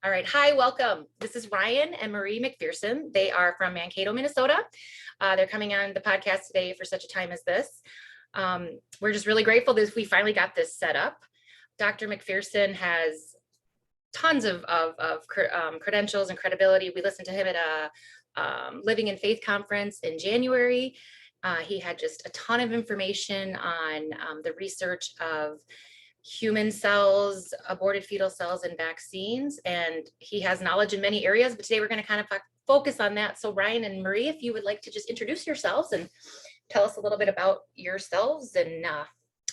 All right. Hi, welcome. This is Ryan and Marie McPherson. They are from Mankato, Minnesota. They're coming on the podcast today for such a time as this. We're just really grateful that we finally got this set up. Dr. McPherson has tons of credentials and credibility. We listened to him at a Living in Faith conference in January. He had just a ton of information on the research of human cells, aborted fetal cells, and vaccines. And he has knowledge in many areas, but today we're going to kind of focus on that. So Ryan and Marie, if you would like to just introduce yourselves and tell us a little bit about yourselves and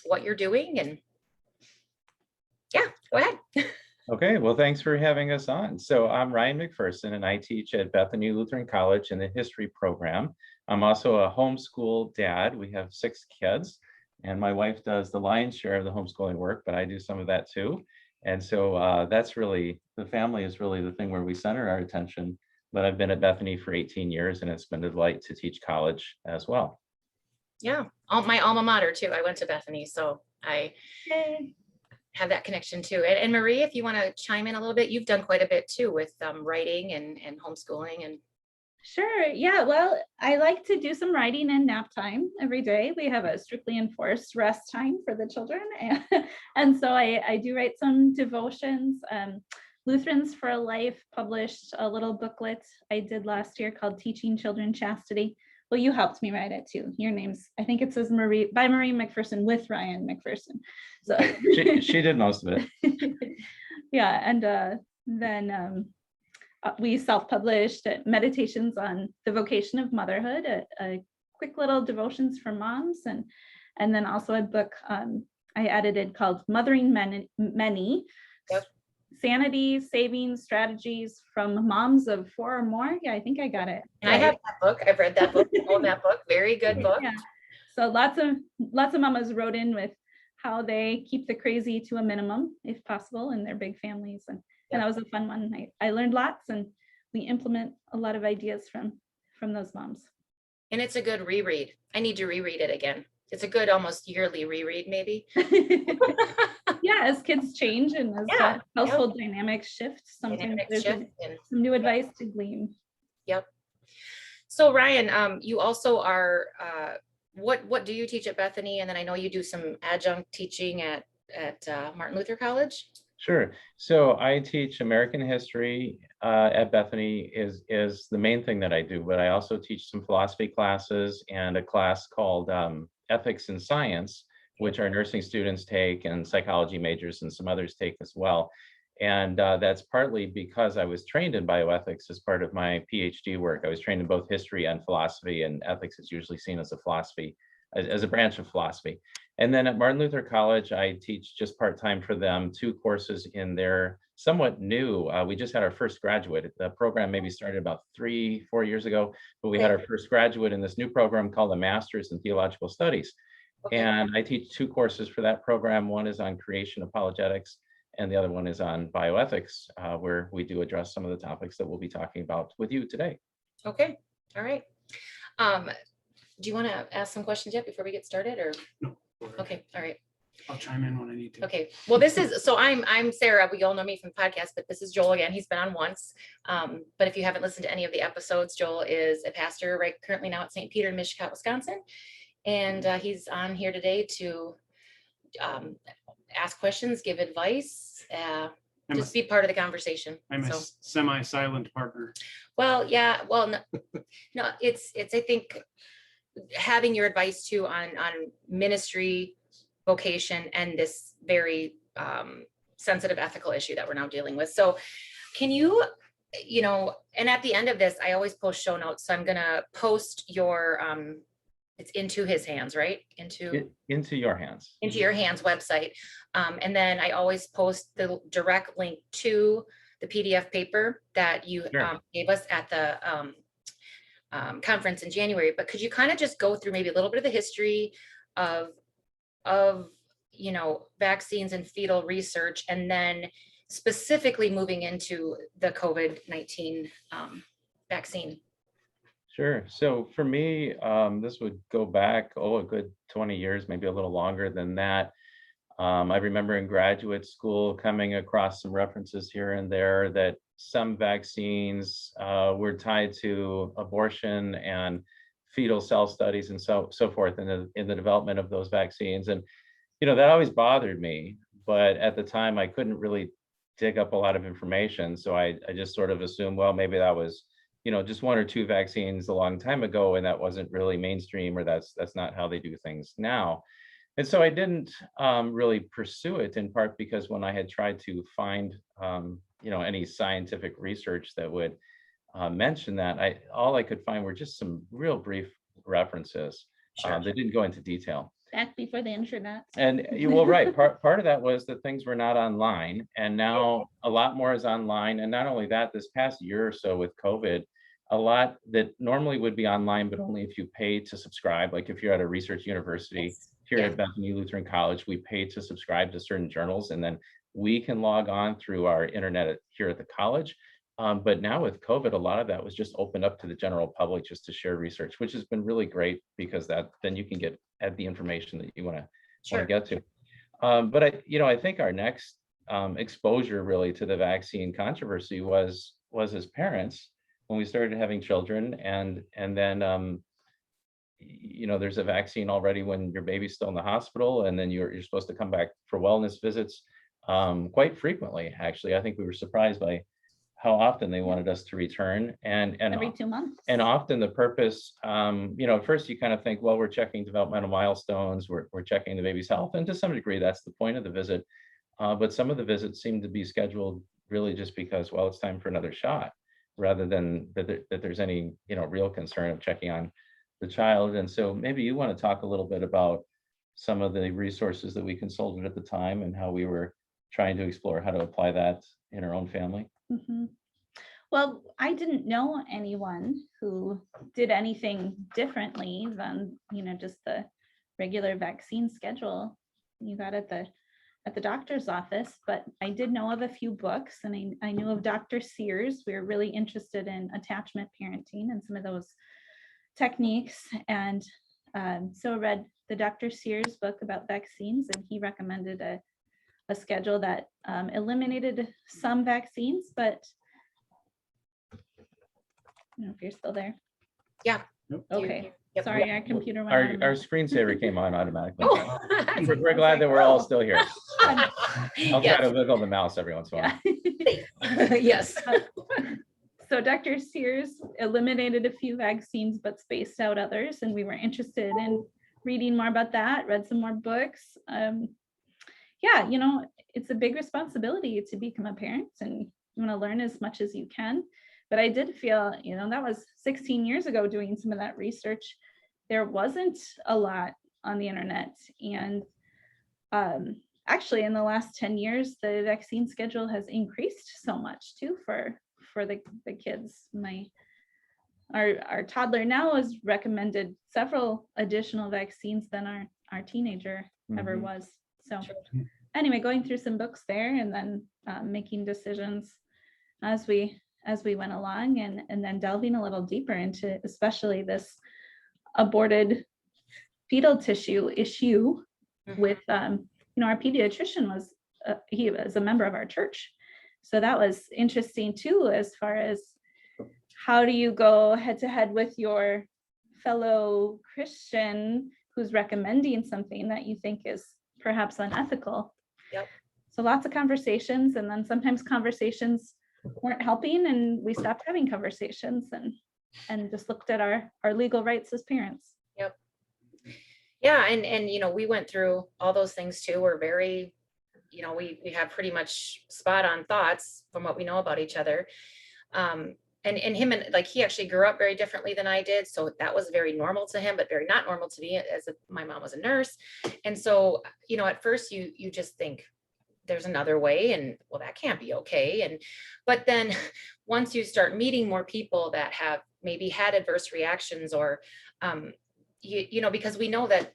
what you're doing. And yeah, go ahead. Okay, well, thanks for having us on. So I'm Ryan McPherson, and I teach at Bethany Lutheran College in the history program. I'm also a homeschool dad. We have 6 kids, and my wife does the lion's share of the homeschooling work, but I do some of that too. And so that's really, the family is really the thing where we center our attention. But I've been at Bethany for 18 years, and it's been a delight to teach college as well. Yeah, my alma mater too. I went to Bethany, so I have that connection too. And Marie, if you want to chime in a little bit, you've done quite a bit too with writing and homeschooling. And Sure. Yeah. Well, I like to do some writing in nap time every day. We have a strictly enforced rest time for the children. And so I do write some devotions. Lutherans for Life published a little booklet I did last year called Teaching Children Chastity. Well, you helped me write it too. Your name's, I think it says Marie, by Marie McPherson with Ryan McPherson. So she did most of it. Yeah. And then we self-published Meditations on the Vocation of Motherhood, a quick little devotions for moms, and then also a book I edited called Mothering Many, Yep. Sanity Saving Strategies from Moms of 4 or More. Yeah, I think I got it. I have that book. I've read that book. Own that book. Very good book. Yeah. So lots of mamas wrote in with how they keep the crazy to a minimum, if possible, in their big families. And that was a fun one. I learned lots, and we implement a lot of ideas from those moms. And it's a good reread. I need to reread it again. It's a good almost yearly reread, maybe. Yeah, as kids change and as household dynamics shift, sometimes there's some new advice to glean. Yep. So Ryan, you also are, what do you teach at Bethany? And then I know you do some adjunct teaching at Martin Luther College. Sure. So I teach American history at Bethany is the main thing that I do, but I also teach some philosophy classes and a class called Ethics and Science, which our nursing students take, and psychology majors and some others take as well. And that's partly because I was trained in bioethics as part of my Ph.D. work. I was trained in both history and philosophy, and ethics is usually seen as a philosophy, as a branch of philosophy. And then at Martin Luther College, I teach just part-time for them 2 courses in their somewhat new, we just had our first graduate. The program maybe started about 3-4 years ago, but we had our first graduate in this new program called the Master's in Theological Studies. Okay. And I teach 2 courses for that program. One is on creation apologetics, and the other one is on bioethics, where we do address some of the topics that we'll be talking about with you today. Okay. All right. Do you want to ask some questions yet before we get started, or? No. Okay. All right. I'll chime in when I need to. Okay. Well, I'm Sarah. We all know me from the podcast, but this is Joel again. He's been on once. But if you haven't listened to any of the episodes, Joel is a pastor right currently now at St. Peter in Mishicot, Wisconsin. And he's on here today to ask questions, give advice, just be part of the conversation. I'm a semi-silent partner. Well, yeah. Well, no, it's I think having your advice too on ministry, vocation, and this very sensitive ethical issue that we're now dealing with. So can you, and at the end of this, I always post show notes. So I'm going to post your, it's Into His Hands, right? Into your hands. Into Your Hands website. And then I always post the direct link to the PDF paper that you gave us at the conference in January. But could you kind of just go through maybe a little bit of the history of vaccines and fetal research, and then specifically moving into the COVID-19 vaccine? Sure. So for me, this would go back, a good 20 years, maybe a little longer than that. I remember in graduate school coming across some references here and there that some vaccines were tied to abortion and fetal cell studies and so forth in the development of those vaccines. And that always bothered me, but at the time I couldn't really dig up a lot of information. So I just sort of assumed, well, maybe that was, just one or two vaccines a long time ago, and that wasn't really mainstream, or that's not how they do things now. And so I didn't really pursue it, in part because when I had tried to find, any scientific research that would mention that, all I could find were just some real brief references. Sure. They didn't go into detail. Back before the internet. And right. Part of that was that things were not online, and now a lot more is online. And not only that, this past year or so with COVID, a lot that normally would be online, but only if you pay to subscribe. Like if you're at a research university here at Bethany Lutheran College, we pay to subscribe to certain journals, and then we can log on through our internet here at the college. But now with COVID, a lot of that was just opened up to the general public just to share research, which has been really great, because then you can get at the information that you want to get to. But I think our next exposure really to the vaccine controversy was as parents when we started having children, and then there's a vaccine already when your baby's still in the hospital, and then you're supposed to come back for wellness visits quite frequently. Actually, I think we were surprised by how often they wanted us to return, and Every 2 months. and often the purpose, at first you kind of think, well, we're checking developmental milestones, we're checking the baby's health, and to some degree that's the point of the visit. But some of the visits seem to be scheduled really just because, well, it's time for another shot, rather than that there's any real concern of checking on the child. And so maybe you want to talk a little bit about some of the resources that we consulted at the time and how we were trying to explore how to apply that in our own family. Mm-hmm. Well, I didn't know anyone who did anything differently than, just the regular vaccine schedule you got at the doctor's office. But I did know of a few books, and I knew of Dr. Sears. We were really interested in attachment parenting and some of those techniques. And so I read the Dr. Sears book about vaccines, and he recommended a schedule that eliminated some vaccines, but I don't know if you're still there. Yeah. Nope. Okay. Yep. Sorry, our computer went Our on. screensaver came on automatically. Oh. We're glad that we're all still here. I'll try Yes. to wiggle the mouse every once in a while. Yes. So Dr. Sears eliminated a few vaccines, but spaced out others, and we were interested in reading more about that, read some more books. It's a big responsibility to become a parent, and you want to learn as much as you can. But I did feel, that was 16 years ago doing some of that research. There wasn't a lot on the internet. And actually, in the last 10 years, the vaccine schedule has increased so much too for the kids. Our toddler now is recommended several additional vaccines than our teenager ever was. So anyway, going through some books there, and then making decisions as we went along, and then delving a little deeper into especially this aborted fetal tissue issue with our pediatrician he was a member of our church. So that was interesting too, as far as how do you go head to head with your fellow Christian who's recommending something that you think is perhaps unethical. Yep. So lots of conversations, and then sometimes conversations weren't helping, and we stopped having conversations and just looked at our legal rights as parents. Yep. Yeah, and we went through all those things too. We're very, we have pretty much spot on thoughts from what we know about each other. And him, and he actually grew up very differently than I did. So that was very normal to him, but very not normal to me, as my mom was a nurse. And so, at first you just think there's another way, and well, that can't be okay. But then once you start meeting more people that have maybe had adverse reactions, or, because we know that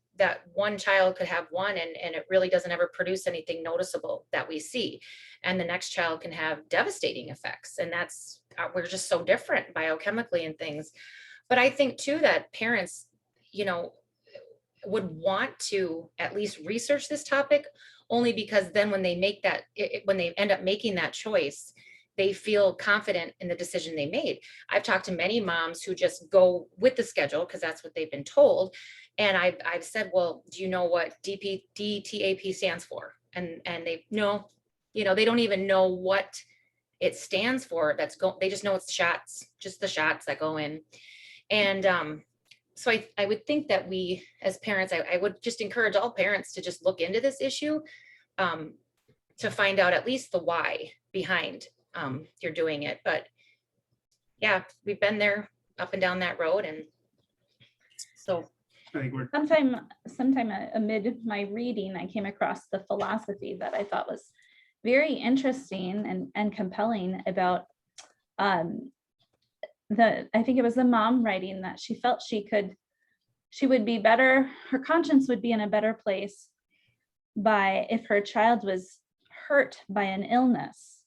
one child could have one, and it really doesn't ever produce anything noticeable that we see. And the next child can have devastating effects. And we're just so different biochemically and things. But I think too that parents, would want to at least research this topic, only because then when they make that, when they end up making that choice, they feel confident in the decision they made. I've talked to many moms who just go with the schedule because that's what they've been told. And I've said, well, do you know what DTAP stands for? And they know, they don't even know what it stands for. They just know it's shots, just the shots that go in. And so I would think that we as parents, I would just encourage all parents to just look into this issue to find out at least the why behind you're doing it. But yeah, we've been there up and down that road. And so I think we're, sometime amid my reading, I came across the philosophy that I thought was very interesting and compelling about I think it was the mom writing that she felt she would be better, her conscience would be in a better place if her child was hurt by an illness.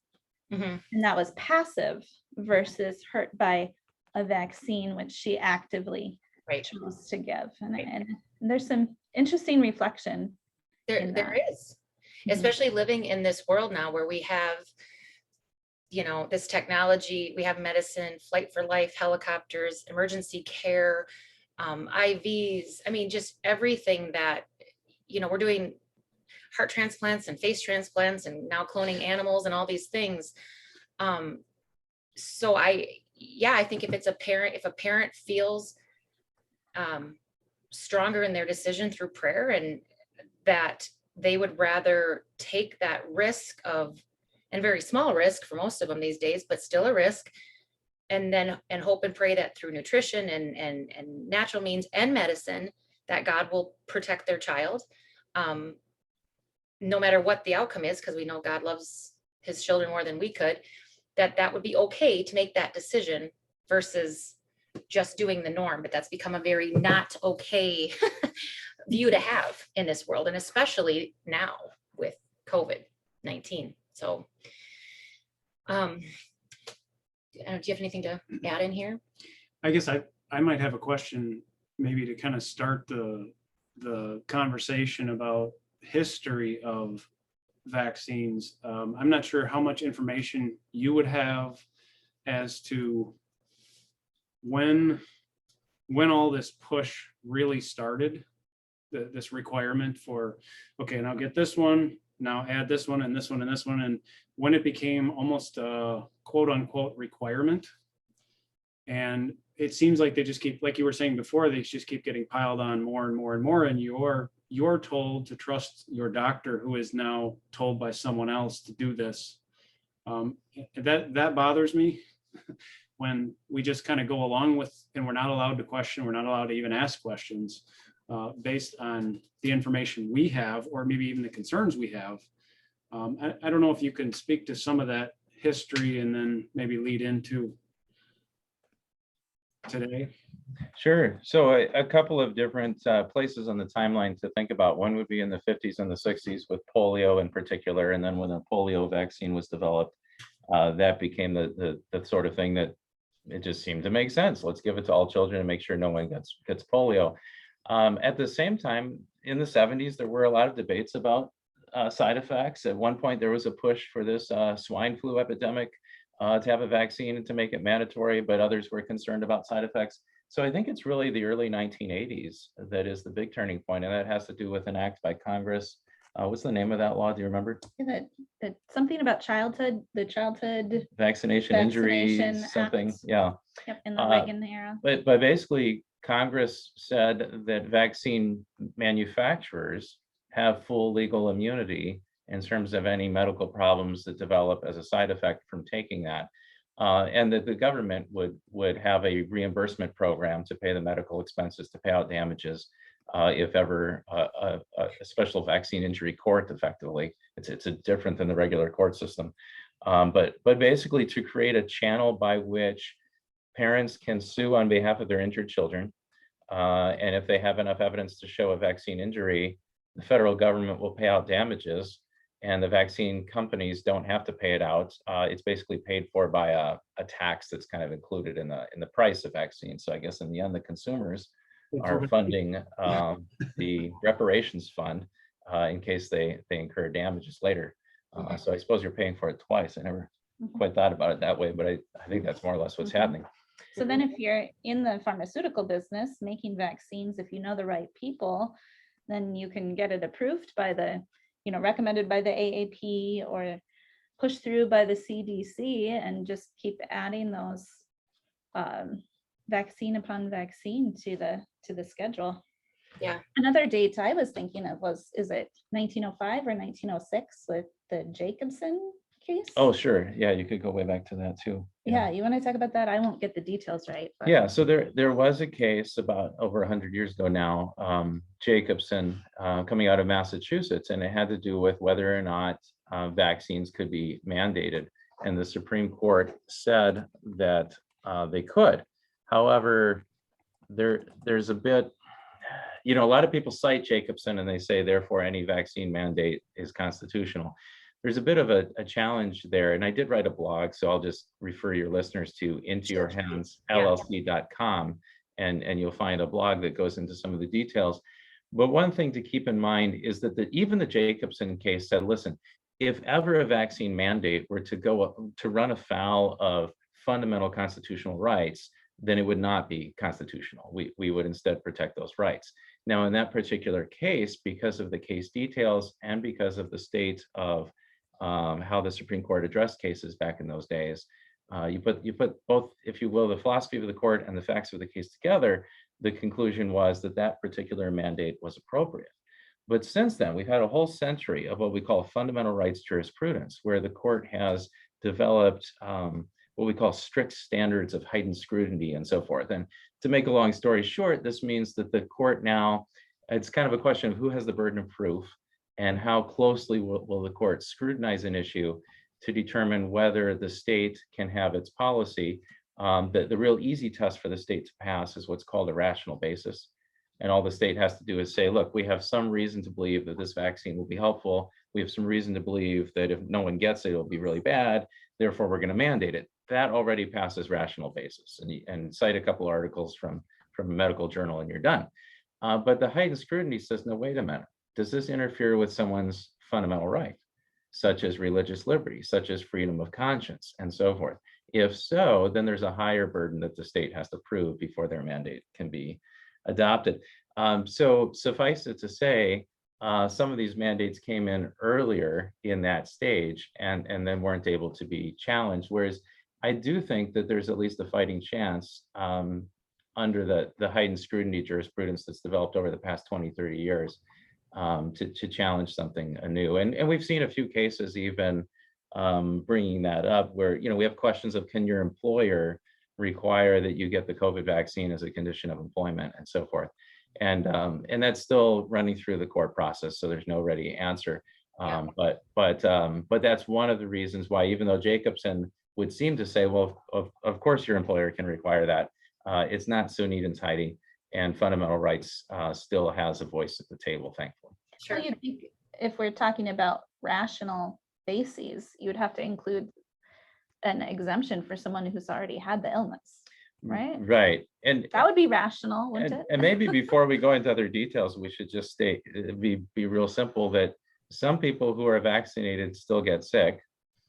mm-hmm. And that was passive versus hurt by a vaccine, which she actively chose to give. And there's some interesting reflection. There is, especially living in this world now where we have, this technology, we have medicine, flight for life, helicopters, emergency care, IVs. I mean, just everything that, we're doing heart transplants and face transplants and now cloning animals and all these things. So I think if a parent feels stronger in their decision through prayer and that they would rather take that risk and very small risk for most of them these days, but still a risk, and hope and pray that through nutrition and natural means and medicine that God will protect their child, no matter what the outcome is, because we know God loves his children more than we could, that would be okay to make that decision versus just doing the norm. But that's become a very not okay view to have in this world, and especially now with COVID-19. So do you have anything to add in here? I guess I might have a question maybe to kind of start the conversation about history of vaccines. I'm not sure how much information you would have as to when all this push really started, this requirement for, okay, now get this one, now add this one and this one and this one, and when it became almost a quote unquote requirement. And it seems like they just keep, like you were saying before, they just keep getting piled on more and more and more, and you're told to trust your doctor who is now told by someone else to do this. That bothers me when we just kind of go along with, and we're not allowed to question, we're not allowed to even ask questions based on the information we have, or maybe even the concerns we have. I don't know if you can speak to some of that history and then maybe lead into today. Sure. So a couple of different places on the timeline to think about. One would be in the 50s and the 60s with polio in particular. And then when the polio vaccine was developed, that became the sort of thing that it just seemed to make sense. Let's give it to all children and make sure no one gets polio. At the same time, in the 70s, there were a lot of debates about side effects. At one point, there was a push for this swine flu epidemic to have a vaccine and to make it mandatory, but others were concerned about side effects. So I think it's really the early 1980s that is the big turning point, and that has to do with an act by Congress. What's the name of that law? Do you remember? Something about the childhood vaccination injury, something. Act. Yeah. Yep, in the Reagan era. But basically, Congress said that vaccine manufacturers have full legal immunity in terms of any medical problems that develop as a side effect from taking that. And that the government would have a reimbursement program to pay the medical expenses, to pay out damages if ever a special vaccine injury court, effectively. It's different than the regular court system. But basically to create a channel by which parents can sue on behalf of their injured children. And if they have enough evidence to show a vaccine injury, the federal government will pay out damages, and the vaccine companies don't have to pay it out. It's basically paid for by a tax that's kind of included in the price of vaccines. So I guess in the end, the consumers are funding the reparations fund in case they incur damages later. So I suppose you're paying for it twice. I never Mhm. quite thought about it that way, but I think that's more or less what's Mhm. happening. So then if you're in the pharmaceutical business making vaccines, if you know the right people, then you can get it approved by the, recommended by the AAP or pushed through by the CDC and just keep adding those vaccine upon vaccine to the schedule. Yeah. Another date I was thinking of is it 1905 or 1906 with the Jacobson case? Oh, sure. Yeah, you could go way back to that too. Yeah, you want to talk about that? I won't get the details right. But Yeah, so there was a case about over 100 years ago now, Jacobson, coming out of Massachusetts, and it had to do with whether or not vaccines could be mandated. And the Supreme Court said that they could. However, there's a bit, a lot of people cite Jacobson and they say, therefore, any vaccine mandate is constitutional. There's a bit of a challenge there. And I did write a blog, so I'll just refer your listeners to intoyourhandsllc.com, and you'll find a blog that goes into some of the details. But one thing to keep in mind is that even the Jacobson case said, listen, if ever a vaccine mandate were to run afoul of fundamental constitutional rights, then it would not be constitutional. We would instead protect those rights. Now, in that particular case, because of the case details and because of the state of how the Supreme Court addressed cases back in those days, you put both, if you will, the philosophy of the court and the facts of the case together, the conclusion was that particular mandate was appropriate. But since then, we've had a whole century of what we call fundamental rights jurisprudence, where the court has developed what we call strict standards of heightened scrutiny and so forth. And to make a long story short, this means that the court now, it's kind of a question of who has the burden of proof and how closely will the court scrutinize an issue to determine whether the state can have its policy. The real easy test for the state to pass is what's called a rational basis. And all the state has to do is say, look, we have some reason to believe that this vaccine will be helpful. We have some reason to believe that if no one gets it, it'll be really bad. Therefore, we're going to mandate it. That already passes rational basis. And cite a couple articles from a medical journal and you're done. But the heightened scrutiny says, no, wait a minute. Does this interfere with someone's fundamental right, such as religious liberty, such as freedom of conscience, and so forth? If so, then there's a higher burden that the state has to prove before their mandate can be adopted. So suffice it to say, some of these mandates came in earlier in that stage and then weren't able to be challenged. Whereas I do think that there's at least a fighting chance under the heightened scrutiny jurisprudence that's developed over the past 20, 30 years to challenge something anew. And we've seen a few cases even bringing that up where, we have questions of, can your employer require that you get the COVID vaccine as a condition of employment and so forth. And that's still running through the court process, so there's no ready answer. But that's one of the reasons why, even though Jacobson would seem to say, well, of course your employer can require that, it's not so neat and tidy, and fundamental rights still has a voice at the table, thankfully. Sure. Well, you'd think if we're talking about rational bases, you would have to include an exemption for someone who's already had the illness, right? Right. And That would be rational, wouldn't it? and maybe before we go into other details, we should just be real simple that some people who are vaccinated still get sick.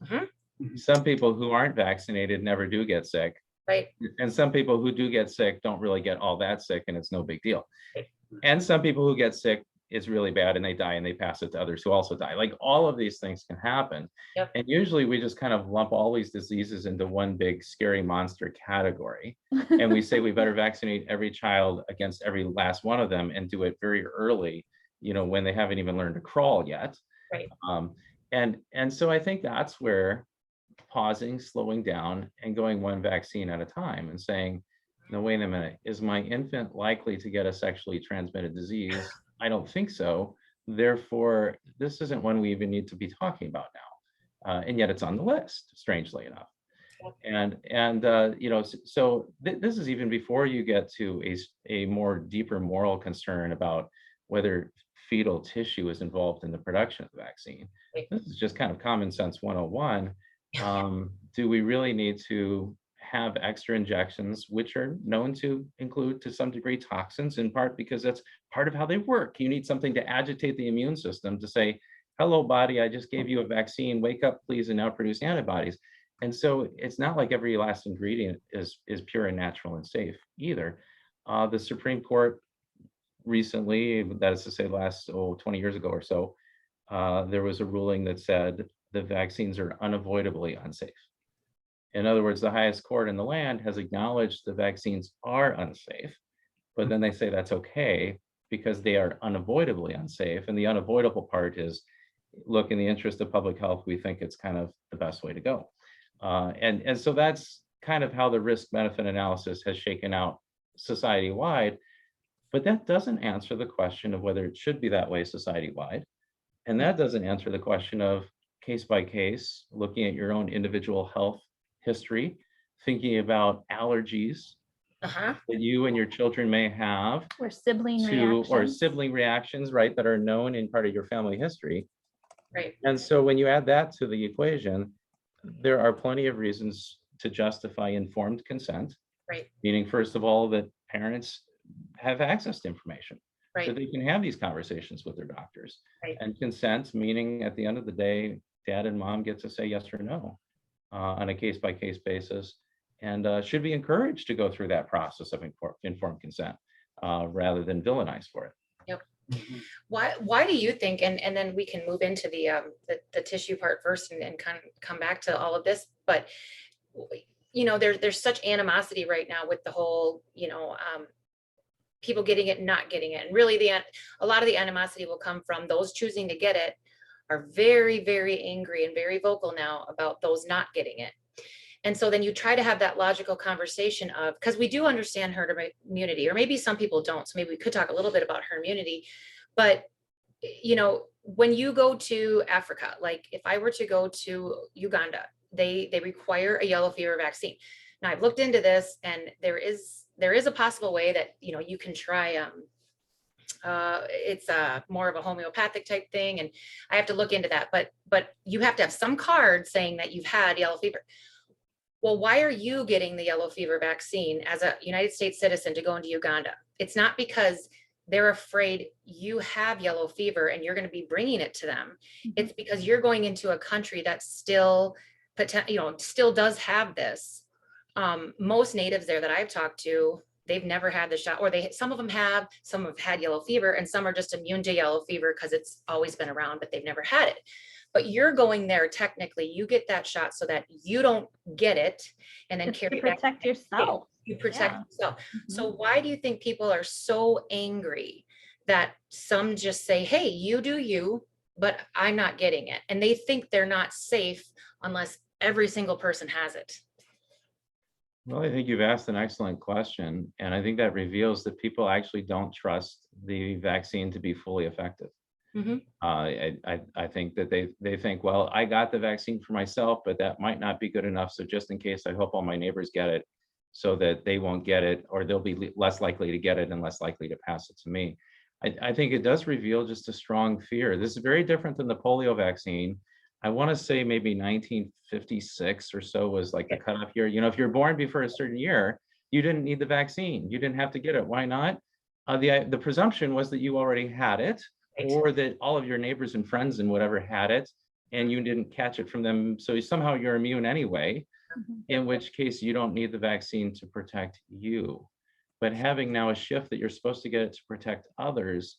Mhm. Some people who aren't vaccinated never do get sick. Right. And some people who do get sick don't really get all that sick and it's no big deal. Right. And some people who get sick, it's really bad and they die and they pass it to others who also die. Like, all of these things can happen. Yep. And usually we just kind of lump all these diseases into one big scary monster category. And we say we better vaccinate every child against every last one of them and do it very early, when they haven't even learned to crawl yet. Right. And so I think that's where pausing, slowing down, and going one vaccine at a time and saying, no, wait a minute, is my infant likely to get a sexually transmitted disease? I don't think so. Therefore, this isn't one we even need to be talking about now. And yet it's on the list, strangely enough. So this is even before you get to a more deeper moral concern about whether fetal tissue is involved in the production of the vaccine. This is just kind of common sense 101. Do we really need to have extra injections, which are known to include to some degree toxins, in part because that's part of how they work. You need something to agitate the immune system to say, hello, body, I just gave you a vaccine, wake up, please, and now produce antibodies. And so it's not like every last ingredient is pure and natural and safe either. The Supreme Court recently, that is to say last 20 years ago or so, there was a ruling that said the vaccines are unavoidably unsafe. In other words, the highest court in the land has acknowledged the vaccines are unsafe, but then they say that's okay because they are unavoidably unsafe. And the unavoidable part is, look, in the interest of public health, we think it's kind of the best way to go. And so that's kind of how the risk-benefit analysis has shaken out society-wide. But that doesn't answer the question of whether it should be that way society-wide. And that doesn't answer the question of case by case, looking at your own individual health history, thinking about allergies that you and your children may have, Or sibling reactions, right, that are known in part of your family history. Right. And so when you add that to the equation, there are plenty of reasons to justify informed consent. Right. Meaning, first of all, that parents have access to information, that Right. they can have these conversations with their doctors. Right. And consent, meaning at the end of the day, dad and mom get to say yes or no on a case-by-case basis, and should be encouraged to go through that process of informed consent rather than villainized for it. Yep. Why do you think, and then we can move into the tissue part first and kind of come back to all of this, but there's such animosity right now with the whole, people getting it, not getting it. And really a lot of the animosity will come from those choosing to get it are very, very angry and very vocal now about those not getting it. And so then you try to have that logical conversation of, because we do understand herd immunity, or maybe some people don't. So maybe we could talk a little bit about herd immunity. But, when you go to Africa, like if I were to go to Uganda, they require a yellow fever vaccine. Now I've looked into this, and there is a possible way that, you can try, it's more of a homeopathic type thing. And I have to look into that, but you have to have some card saying that you've had yellow fever. Well, why are you getting the yellow fever vaccine as a United States citizen to go into Uganda? It's not because they're afraid you have yellow fever and you're going to be bringing it to them. It's because you're going into a country that still does have this. Most natives there that I've talked to, they've never had the shot, or some of them have had yellow fever, and some are just immune to yellow fever because it's always been around, but they've never had it. But you're going there, technically, you get that shot so that you don't get it and then carry it back. Protect yourself. You protect yourself. So why do you think people are so angry that some just say, hey, you do you, but I'm not getting it? And they think they're not safe unless every single person has it. Well, I think you've asked an excellent question, and I think that reveals that people actually don't trust the vaccine to be fully effective. I think that they think, well, I got the vaccine for myself, but that might not be good enough. So just in case, I hope all my neighbors get it so that they won't get it, or they'll be less likely to get it and less likely to pass it to me. I think it does reveal just a strong fear. This is very different than the polio vaccine. I want to say maybe 1956 or so was like the cutoff year. If you're born before a certain year, you didn't need the vaccine. You didn't have to get it. Why not? The presumption was that you already had it, or that all of your neighbors and friends and whatever had it, and you didn't catch it from them. So somehow you're immune anyway, in which case you don't need the vaccine to protect you. But having now a shift that you're supposed to get it to protect others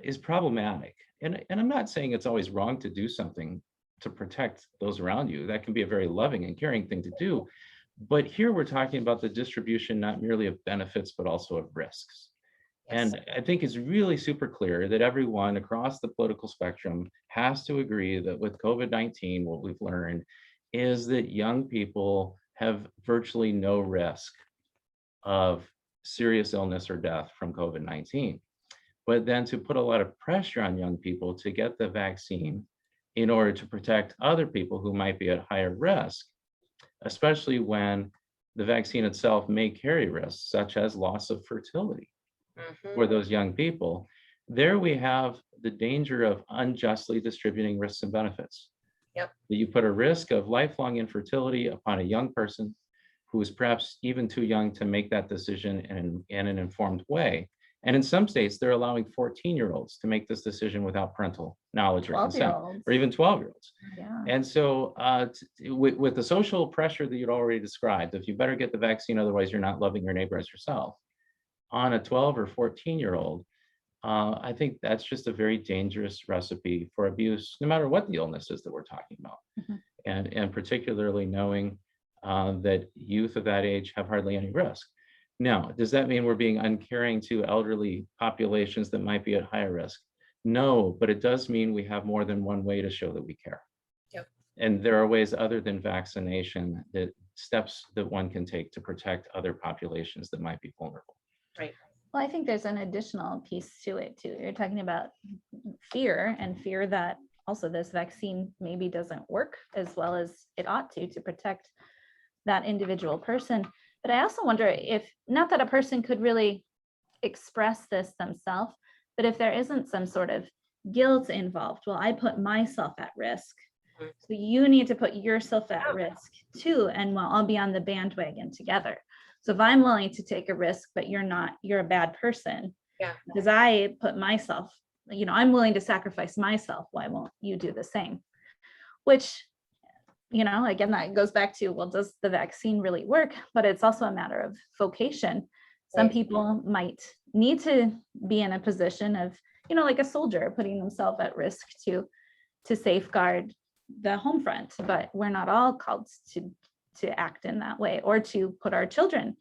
is problematic. And I'm not saying it's always wrong to do something to protect those around you. That can be a very loving and caring thing to do. But here we're talking about the distribution, not merely of benefits, but also of risks. And I think it's really super clear that everyone across the political spectrum has to agree that with COVID-19, what we've learned is that young people have virtually no risk of serious illness or death from COVID-19. But then to put a lot of pressure on young people to get the vaccine in order to protect other people who might be at higher risk, especially when the vaccine itself may carry risks, such as loss of fertility for those young people. There we have the danger of unjustly distributing risks and benefits. That you put a risk of lifelong infertility upon a young person who is perhaps even too young to make that decision in an informed way. And in some states, they're allowing 14-year-olds to make this decision without parental knowledge or consent, 12-year-olds. or even 12-year-olds. Yeah. And so with the social pressure that you'd already described, if you better get the vaccine, otherwise you're not loving your neighbor as yourself, on a 12 or 14-year-old, I think that's just a very dangerous recipe for abuse, no matter what the illness is that we're talking about. And particularly knowing that youth of that age have hardly any risk. Now, does that mean we're being uncaring to elderly populations that might be at higher risk? No, but it does mean we have more than one way to show that we care. Yep. And there are ways other than vaccination, that steps that one can take to protect other populations that might be vulnerable. Right. Well, I think there's an additional piece to it too. You're talking about fear, and fear that also this vaccine maybe doesn't work as well as it ought to protect that individual person. But I also wonder if, not that a person could really express this themselves, but if there isn't some sort of guilt involved. Well, I put myself at risk, so you need to put yourself at risk too, and we'll all be on the bandwagon together. So if I'm willing to take a risk, but you're not, you're a bad person. Yeah. Because I put myself, I'm willing to sacrifice myself. Why won't you do the same? Which, again, that goes back to, well, does the vaccine really work? But it's also a matter of vocation. Some Right. people might need to be in a position of, like a soldier putting themselves at risk to safeguard the home front, but we're not all called to act in that way, or to put our children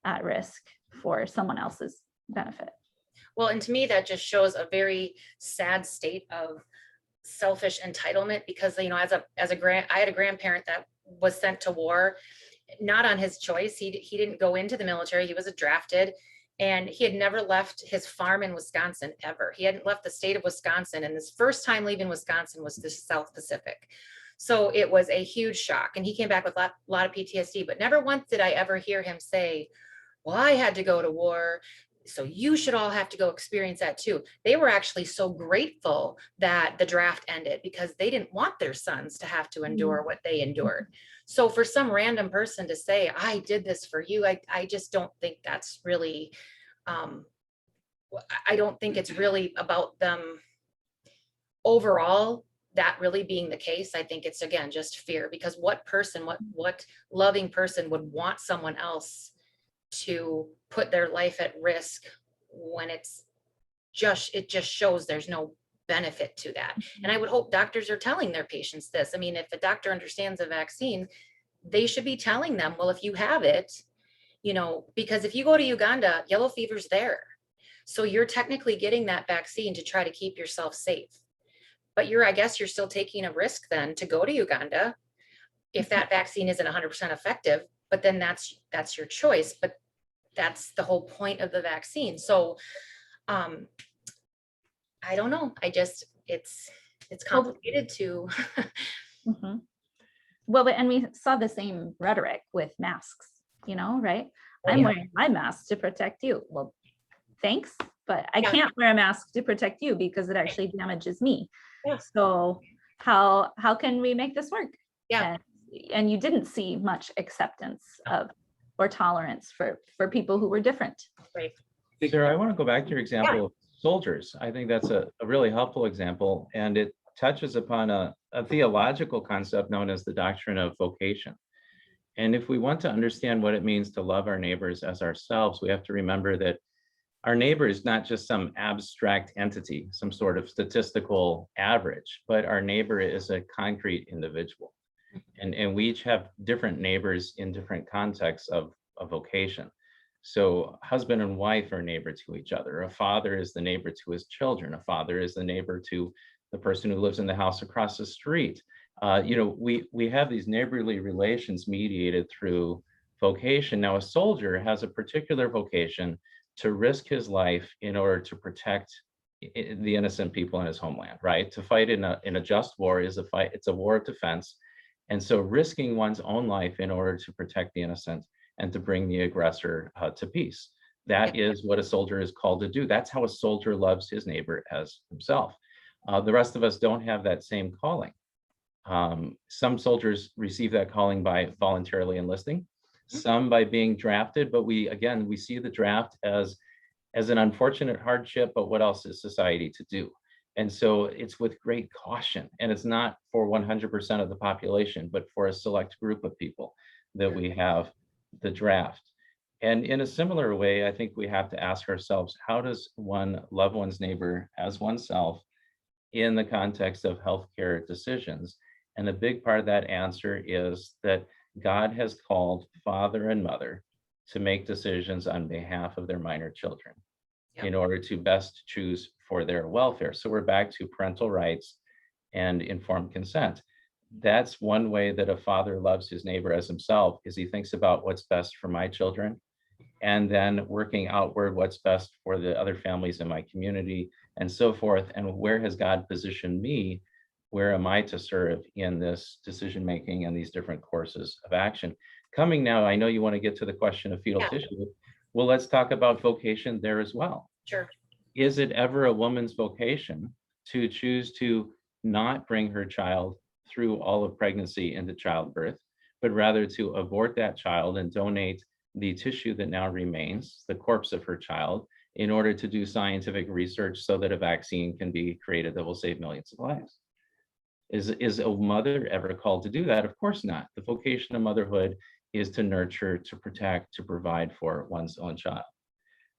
at risk for someone else's benefit. Well, and to me, that just shows a very sad state of selfish entitlement, because, I had a grandparent that was sent to war, not on his choice. He didn't go into the military. He was drafted, and he had never left his farm in Wisconsin ever. He hadn't left the state of Wisconsin, and his first time leaving Wisconsin was the South Pacific. So it was a huge shock, and he came back with a lot of PTSD, but never once did I ever hear him say, well, I had to go to war, so you should all have to go experience that too. They were actually so grateful that the draft ended, because they didn't want their sons to have to endure what they endured. So for some random person to say, I did this for you, I just don't think that's really, I don't think it's really about them overall, that really being the case. I think it's, again, just fear, because what loving person would want someone else to put their life at risk when it just shows there's no benefit to that. And I would hope doctors are telling their patients this. I mean, if a doctor understands a vaccine, they should be telling them, well, if you have it, because if you go to Uganda, yellow fever's there. So you're technically getting that vaccine to try to keep yourself safe. But I guess you're still taking a risk then to go to Uganda if that vaccine isn't 100% effective, but then that's your choice. But that's the whole point of the vaccine. So I don't know. It's complicated to. Well, and we saw the same rhetoric with masks, right? Oh, I'm yeah. wearing my mask to protect you. Well, thanks, but I can't wear a mask to protect you because it actually damages me. Yeah. So how can we make this work? Yeah. And you didn't see much acceptance of or tolerance for people who were different. Right. Sarah, I want to go back to your example of soldiers. I think that's a really helpful example, and it touches upon a theological concept known as the doctrine of vocation. And if we want to understand what it means to love our neighbors as ourselves, we have to remember that our neighbor is not just some abstract entity, some sort of statistical average, but our neighbor is a concrete individual. And we each have different neighbors in different contexts of vocation. So husband and wife are neighbor to each other. A father is the neighbor to his children. A father is the neighbor to the person who lives in the house across the street. We have these neighborly relations mediated through vocation. Now, a soldier has a particular vocation to risk his life in order to protect the innocent people in his homeland, right? To fight in a just war is a fight. It's a war of defense. And so risking one's own life in order to protect the innocent and to bring the aggressor to peace. That is what a soldier is called to do. That's how a soldier loves his neighbor as himself. The rest of us don't have that same calling. Some soldiers receive that calling by voluntarily enlisting. some by being drafted, but we see the draft as an unfortunate hardship, but what else is society to do? And so it's with great caution, and it's not for 100% of the population, but for a select group of people that we have the draft. And in a similar way, I think we have to ask ourselves, how does one love one's neighbor as oneself in the context of healthcare decisions? And a big part of that answer is that God has called father and mother to make decisions on behalf of their minor children in order to best choose for their welfare. So we're back to parental rights and informed consent. That's one way that a father loves his neighbor as himself, is he thinks about what's best for my children, and then working outward what's best for the other families in my community and so forth. And where has God positioned me? Where am I to serve in this decision making and these different courses of action? Coming now, I know you want to get to the question of fetal tissue. Well, let's talk about vocation there as well. Sure. Is it ever a woman's vocation to choose to not bring her child through all of pregnancy into childbirth, but rather to abort that child and donate the tissue that now remains, the corpse of her child, in order to do scientific research so that a vaccine can be created that will save millions of lives? Is a mother ever called to do that? Of course not. The vocation of motherhood is to nurture, to protect, to provide for one's own child.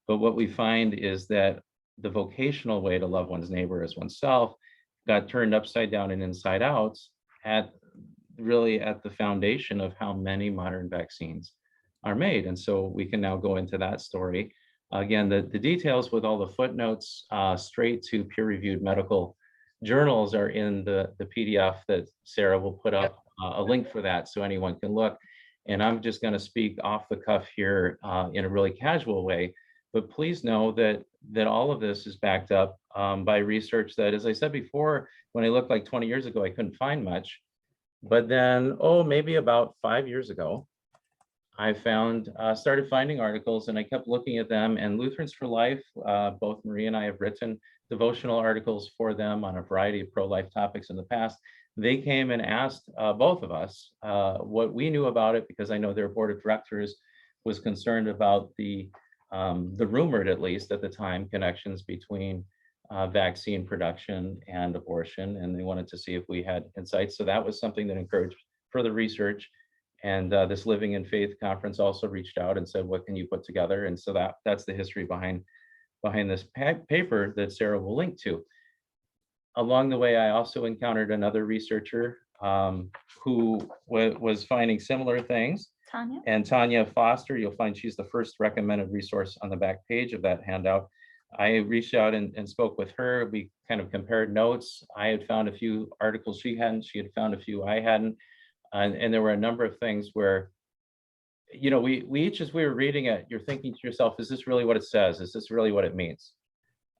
But what we find is that the vocational way to love one's neighbor as oneself got turned upside down and inside out at the foundation of how many modern vaccines are made. And so we can now go into that story. Again, the details with all the footnotes straight to peer-reviewed medical journals are in the PDF that Sarah will put up, a link for that so anyone can look. And I'm just going to speak off the cuff here in a really casual way, but please know that all of this is backed up by research that, as I said before, when I looked like 20 years ago, I couldn't find much. But then, maybe about 5 years ago, I started finding articles, and I kept looking at them. And Lutherans for Life, both Marie and I have written devotional articles for them on a variety of pro-life topics in the past. They came and asked both of us what we knew about it, because I know their board of directors was concerned about the rumored, at least at the time, connections between vaccine production and abortion, and they wanted to see if we had insights. So that was something that encouraged further research. And this Living in Faith conference also reached out and said, what can you put together? And so that's the history behind this paper that Sarah will link to. Along the way, I also encountered another researcher who was finding similar things. Tanya? And Tanya Foster, you'll find she's the first recommended resource on the back page of that handout. I reached out and spoke with her. We kind of compared notes. I had found a few articles she hadn't. She had found a few I hadn't. And there were a number of things where, we each, as we were reading it, you're thinking to yourself, is this really what it says? Is this really what it means?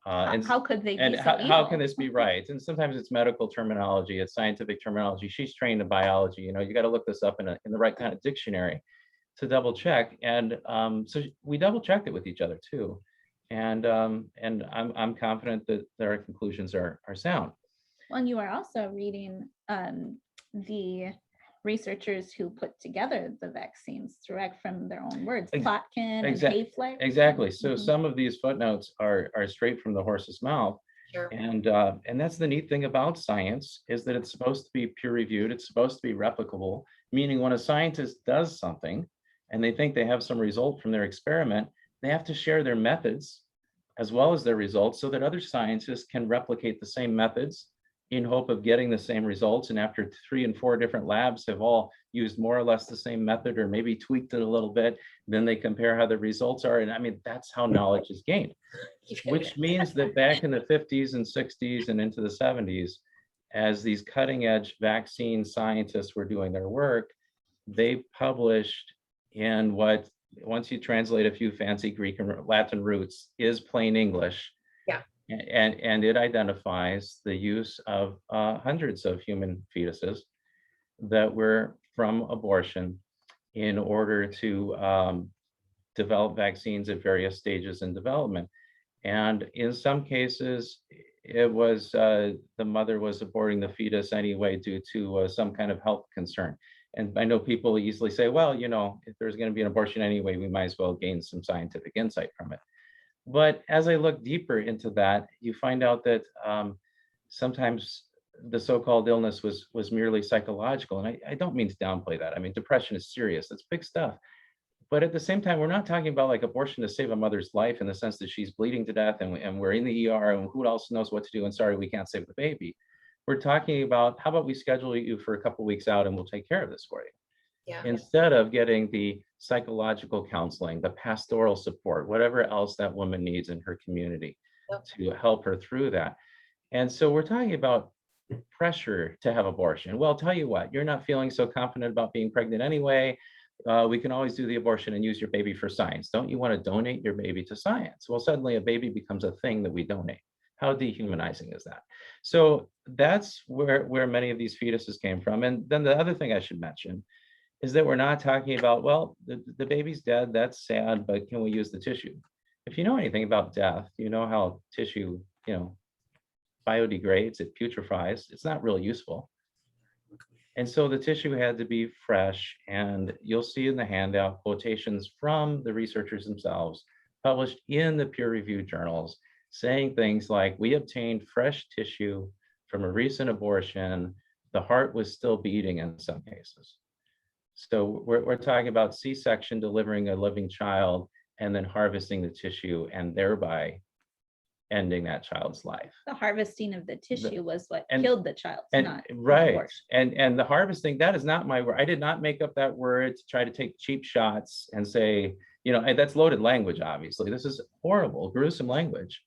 And how could they be and so how evil? can this be right? And sometimes it's medical terminology, it's scientific terminology. She's trained in biology. You got to look this up in the right kind of dictionary to double check. And so we double checked it with each other too. And I'm confident that their conclusions are sound. Well, and you are also reading the researchers who put together the vaccines direct from their own words, Plotkin and Hayflick. Exactly. So some of these footnotes are straight from the horse's mouth. Sure. And that's the neat thing about science, is that it's supposed to be peer reviewed. It's supposed to be replicable, meaning when a scientist does something and they think they have some result from their experiment, they have to share their methods as well as their results so that other scientists can replicate the same methods in hope of getting the same results. And after 3 and 4 different labs have all used more or less the same method, or maybe tweaked it a little bit, then they compare how the results are. And I mean, that's how knowledge is gained, which means that back in the 50s and 60s and into the 70s, as these cutting edge vaccine scientists were doing their work, they published in what, once you translate a few fancy Greek and Latin roots, is plain English. And it identifies the use of hundreds of human fetuses that were from abortion in order to develop vaccines at various stages in development. And in some cases, it was the mother was aborting the fetus anyway due to some kind of health concern. And I know people easily say, well, if there's going to be an abortion anyway, we might as well gain some scientific insight from it. But as I look deeper into that, you find out that sometimes the so-called illness was merely psychological. And I don't mean to downplay that. I mean, depression is serious. It's big stuff. But at the same time, we're not talking about like abortion to save a mother's life in the sense that she's bleeding to death and we're in the ER and who else knows what to do. And sorry, we can't save the baby. We're talking about how about we schedule you for a couple of weeks out and we'll take care of this for you. Yeah. Instead of getting the psychological counseling, the pastoral support, whatever else that woman needs in her community to help her through that. And so we're talking about pressure to have abortion. Well, tell you what, you're not feeling so confident about being pregnant anyway. We can always do the abortion and use your baby for science. Don't you want to donate your baby to science? Well, suddenly a baby becomes a thing that we donate. How dehumanizing is that? So that's where many of these fetuses came from. And then the other thing I should mention is that we're not talking about, well, the baby's dead, that's sad, but can we use the tissue? If you know anything about death, you know how tissue, biodegrades, it putrefies, it's not really useful. And so the tissue had to be fresh, and you'll see in the handout quotations from the researchers themselves published in the peer-reviewed journals saying things like, we obtained fresh tissue from a recent abortion, the heart was still beating in some cases. So we're talking about C-section delivering a living child and then harvesting the tissue and thereby ending that child's life. The harvesting of the tissue was what and- killed the child, And not right. abortion. And the harvesting, that is not my word. I did not make up that word to try to take cheap shots and say, and that's loaded language, obviously. This is horrible, gruesome language.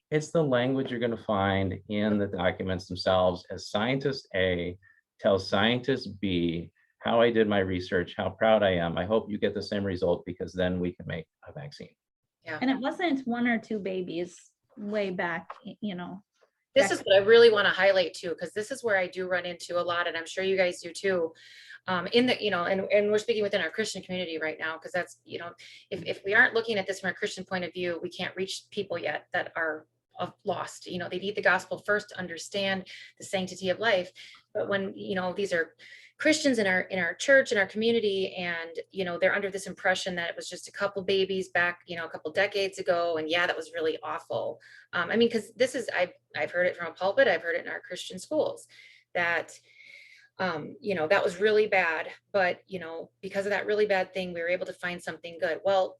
It's the language you're going to find in the documents themselves as scientist A tells scientist B how I did my research, how proud I am. I hope you get the same result because then we can make a vaccine. Yeah. And it wasn't one or two babies way back, This is what I really want to highlight too, because this is where I do run into a lot, and I'm sure you guys do too. And we're speaking within our Christian community right now, because that's, if we aren't looking at this from a Christian point of view, we can't reach people yet that are lost. They need the gospel first to understand the sanctity of life. But when, these are Christians in our church, in our community, and they're under this impression that it was just a couple babies back a couple decades ago, and that was really awful. Because this is, I've heard it from a pulpit, I've heard it in our Christian schools that that was really bad, but because of that really bad thing, we were able to find something good. Well,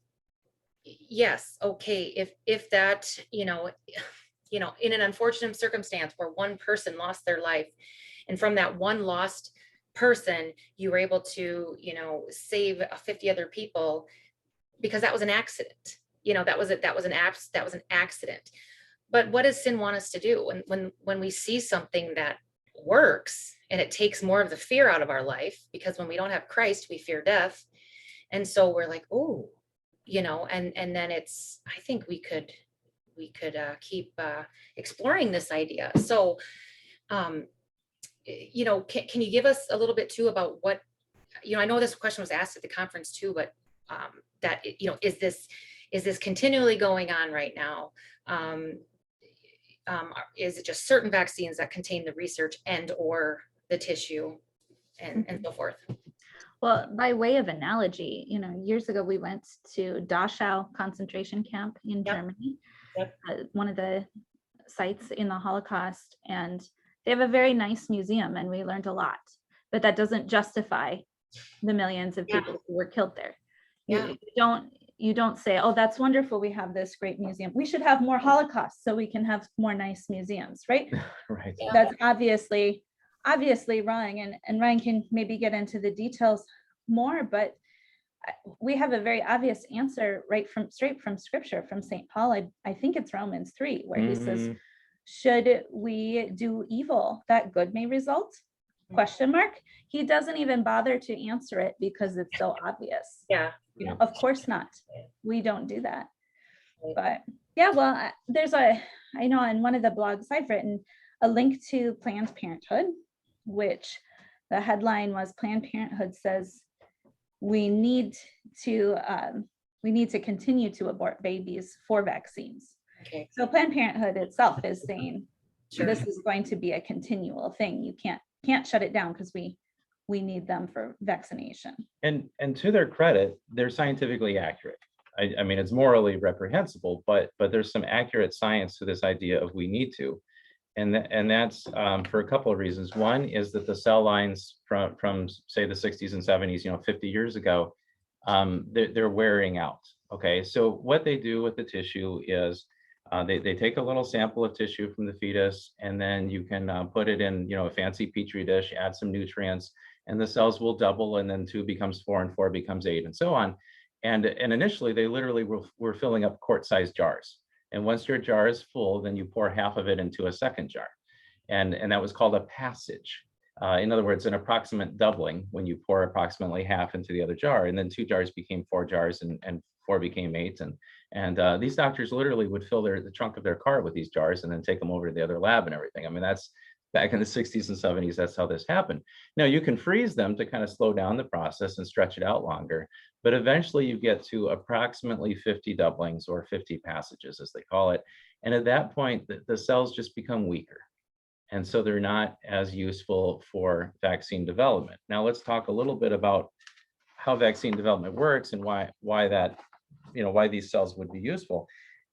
yes, okay, if that in an unfortunate circumstance where one person lost their life, and from that one lost person, you were able to, save 50 other people because that was an accident. That was an accident. But what does sin want us to do when we see something that works and it takes more of the fear out of our life? Because when we don't have Christ, we fear death. And so we're like, oh, and then it's, I think we could keep exploring this idea. So, can you give us a little bit too about what, I know this question was asked at the conference too, but that, is this continually going on right now? Is it just certain vaccines that contain the research and or the tissue and so forth? Well, by way of analogy, years ago we went to Dachau concentration camp in Germany, one of the sites in the Holocaust, and they have a very nice museum, and we learned a lot. But that doesn't justify the millions of people who were killed there. You don't say, oh, that's wonderful, we have this great museum. We should have more Holocausts so we can have more nice museums, right? Right. That's obviously wrong. And Ryan can maybe get into the details more, but we have a very obvious answer straight from scripture, from St. Paul. I think it's Romans 3, where he says, should we do evil that good may result? ? He doesn't even bother to answer it because it's so obvious. Of course not. We don't do that. But I know on one of the blogs I've written a link to Planned Parenthood, which the headline was, Planned Parenthood says we need to continue to abort babies for vaccines. Okay. So Planned Parenthood itself is saying this is going to be a continual thing. You can't shut it down because we we need them for vaccination. And to their credit, they're scientifically accurate. I mean, it's morally reprehensible, but there's some accurate science to this idea of we need to. And that's for a couple of reasons. One is that the cell lines from say the 60s and 70s, 50 years ago, they're wearing out. Okay, so what they do with the tissue is they take a little sample of tissue from the fetus, and then you can put it in a fancy petri dish, add some nutrients, and the cells will double, and then 2 becomes 4, and 4 becomes 8, and so on. And initially, they literally were filling up quart-sized jars. And once your jar is full, then you pour half of it into a second jar. And that was called a passage. In other words, an approximate doubling when you pour approximately half into the other jar. And then 2 jars became 4 jars, and 4 became 8. And these doctors literally would fill the trunk of their car with these jars and then take them over to the other lab and everything. I mean, that's back in the 60s and 70s, that's how this happened. Now, you can freeze them to kind of slow down the process and stretch it out longer. But eventually you get to approximately 50 doublings, or 50 passages, as they call it. And at that point, the cells just become weaker. And so they're not as useful for vaccine development. Now, let's talk a little bit about how vaccine development works and why these cells would be useful.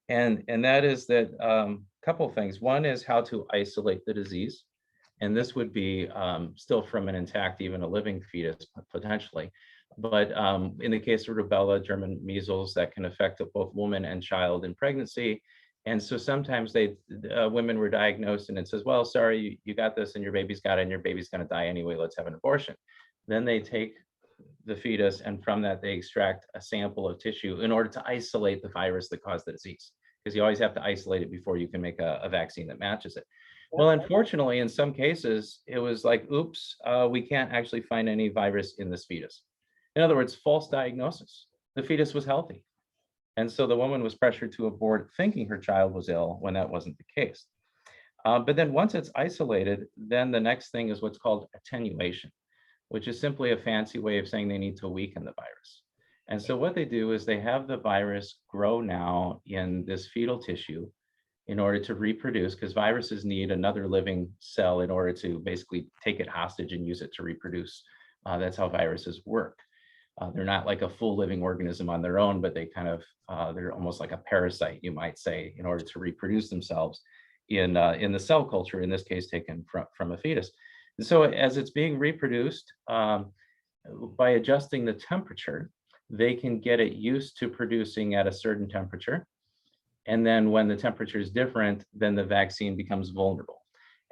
And that is that couple of things. One is how to isolate the disease. And this would be still from an intact, even a living fetus, potentially. But in the case of rubella, German measles, that can affect both woman and child in pregnancy. And so sometimes women were diagnosed and it says, well, sorry, you got this and your baby's got it and your baby's going to die anyway, let's have an abortion. Then they take the fetus, and from that they extract a sample of tissue in order to isolate the virus that caused the disease, because you always have to isolate it before you can make a vaccine that matches it. Well, unfortunately, in some cases, it was like, oops, we can't actually find any virus in this fetus. In other words, false diagnosis. The fetus was healthy. And so the woman was pressured to abort thinking her child was ill when that wasn't the case. But then once it's isolated, then the next thing is what's called attenuation, which is simply a fancy way of saying they need to weaken the virus. And so what they do is they have the virus grow now in this fetal tissue in order to reproduce, because viruses need another living cell in order to basically take it hostage and use it to reproduce. That's how viruses work. They're not like a full living organism on their own, but they kind of, they're almost like a parasite, you might say, in order to reproduce themselves in the cell culture, in this case, taken from a fetus. And so as it's being reproduced, by adjusting the temperature, they can get it used to producing at a certain temperature. And then when the temperature is different, then the vaccine becomes vulnerable.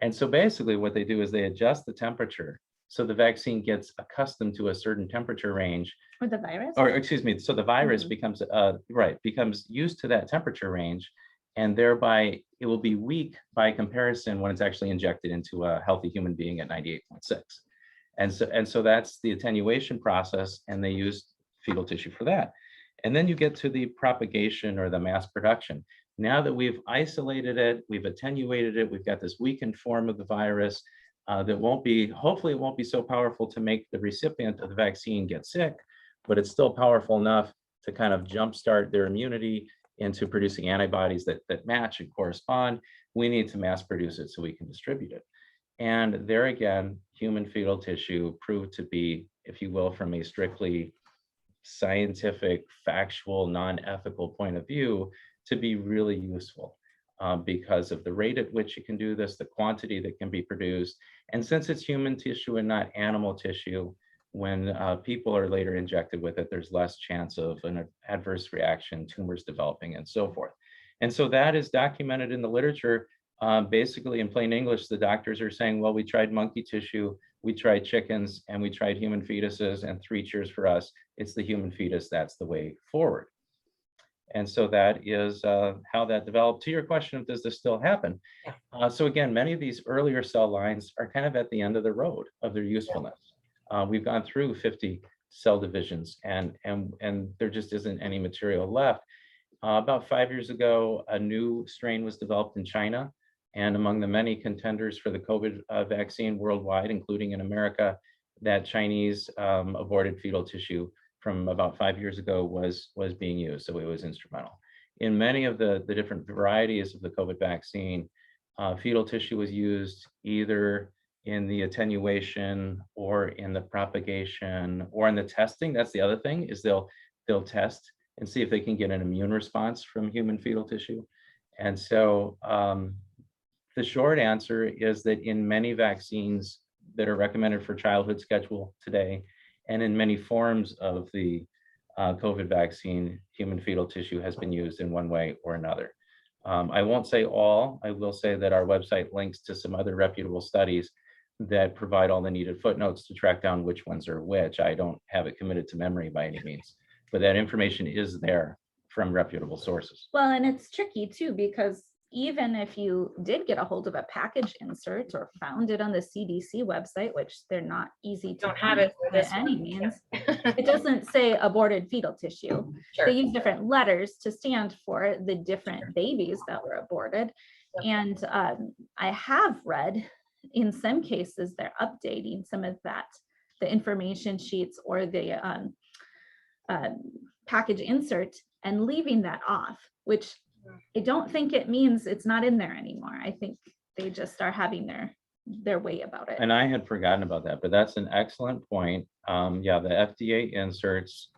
And so basically what they do is they adjust the temperature so the vaccine gets accustomed to a certain temperature range. Or the virus? Or excuse me, so the virus becomes used to that temperature range, and thereby it will be weak by comparison when it's actually injected into a healthy human being at 98.6. And so that's the attenuation process, and they use fetal tissue for that. And then you get to the propagation or the mass production. Now that we've isolated it, we've attenuated it, we've got this weakened form of the virus that hopefully it won't be so powerful to make the recipient of the vaccine get sick, but it's still powerful enough to kind of jumpstart their immunity into producing antibodies that match and correspond. We need to mass produce it so we can distribute it. And there again, human fetal tissue proved to be, if you will, from a strictly scientific, factual, non-ethical point of view, to be really useful because of the rate at which you can do this, the quantity that can be produced. And since it's human tissue and not animal tissue, when people are later injected with it, there's less chance of an adverse reaction, tumors developing, and so forth. And so that is documented in the literature. Basically, in plain English, the doctors are saying, well, we tried monkey tissue, we tried chickens, and we tried human fetuses, and 3 cheers for us. It's the human fetus, that's the way forward. And so that is how that developed. To your question of does this still happen? So again, many of these earlier cell lines are kind of at the end of the road of their usefulness. We've gone through 50 cell divisions, and there just isn't any material left. About 5 years ago, a new strain was developed in China, and among the many contenders for the COVID vaccine worldwide, including in America, that Chinese aborted fetal tissue from about 5 years ago was being used, so it was instrumental. In many of the different varieties of the COVID vaccine, fetal tissue was used either in the attenuation or in the propagation or in the testing. That's the other thing, is they'll test and see if they can get an immune response from human fetal tissue. And so the short answer is that in many vaccines that are recommended for childhood schedule today, and in many forms of the COVID vaccine, human fetal tissue has been used in one way or another. I won't say all. I will say that our website links to some other reputable studies that provide all the needed footnotes to track down which ones are which. I don't have it committed to memory by any means, but that information is there from reputable sources. Well, and it's tricky too, because even if you did get a hold of a package insert or found it on the CDC website, which they're not easy to Don't have it for by this any one. means, it doesn't say aborted fetal tissue. Sure. They use different letters to stand for the different babies that were aborted. And I have read in some cases they're updating some of that, the information sheets or the package insert, and leaving that off, which I don't think it means it's not in there anymore. I think they just are having their way about it. And I had forgotten about that, but that's an excellent point. Yeah, the FDA inserts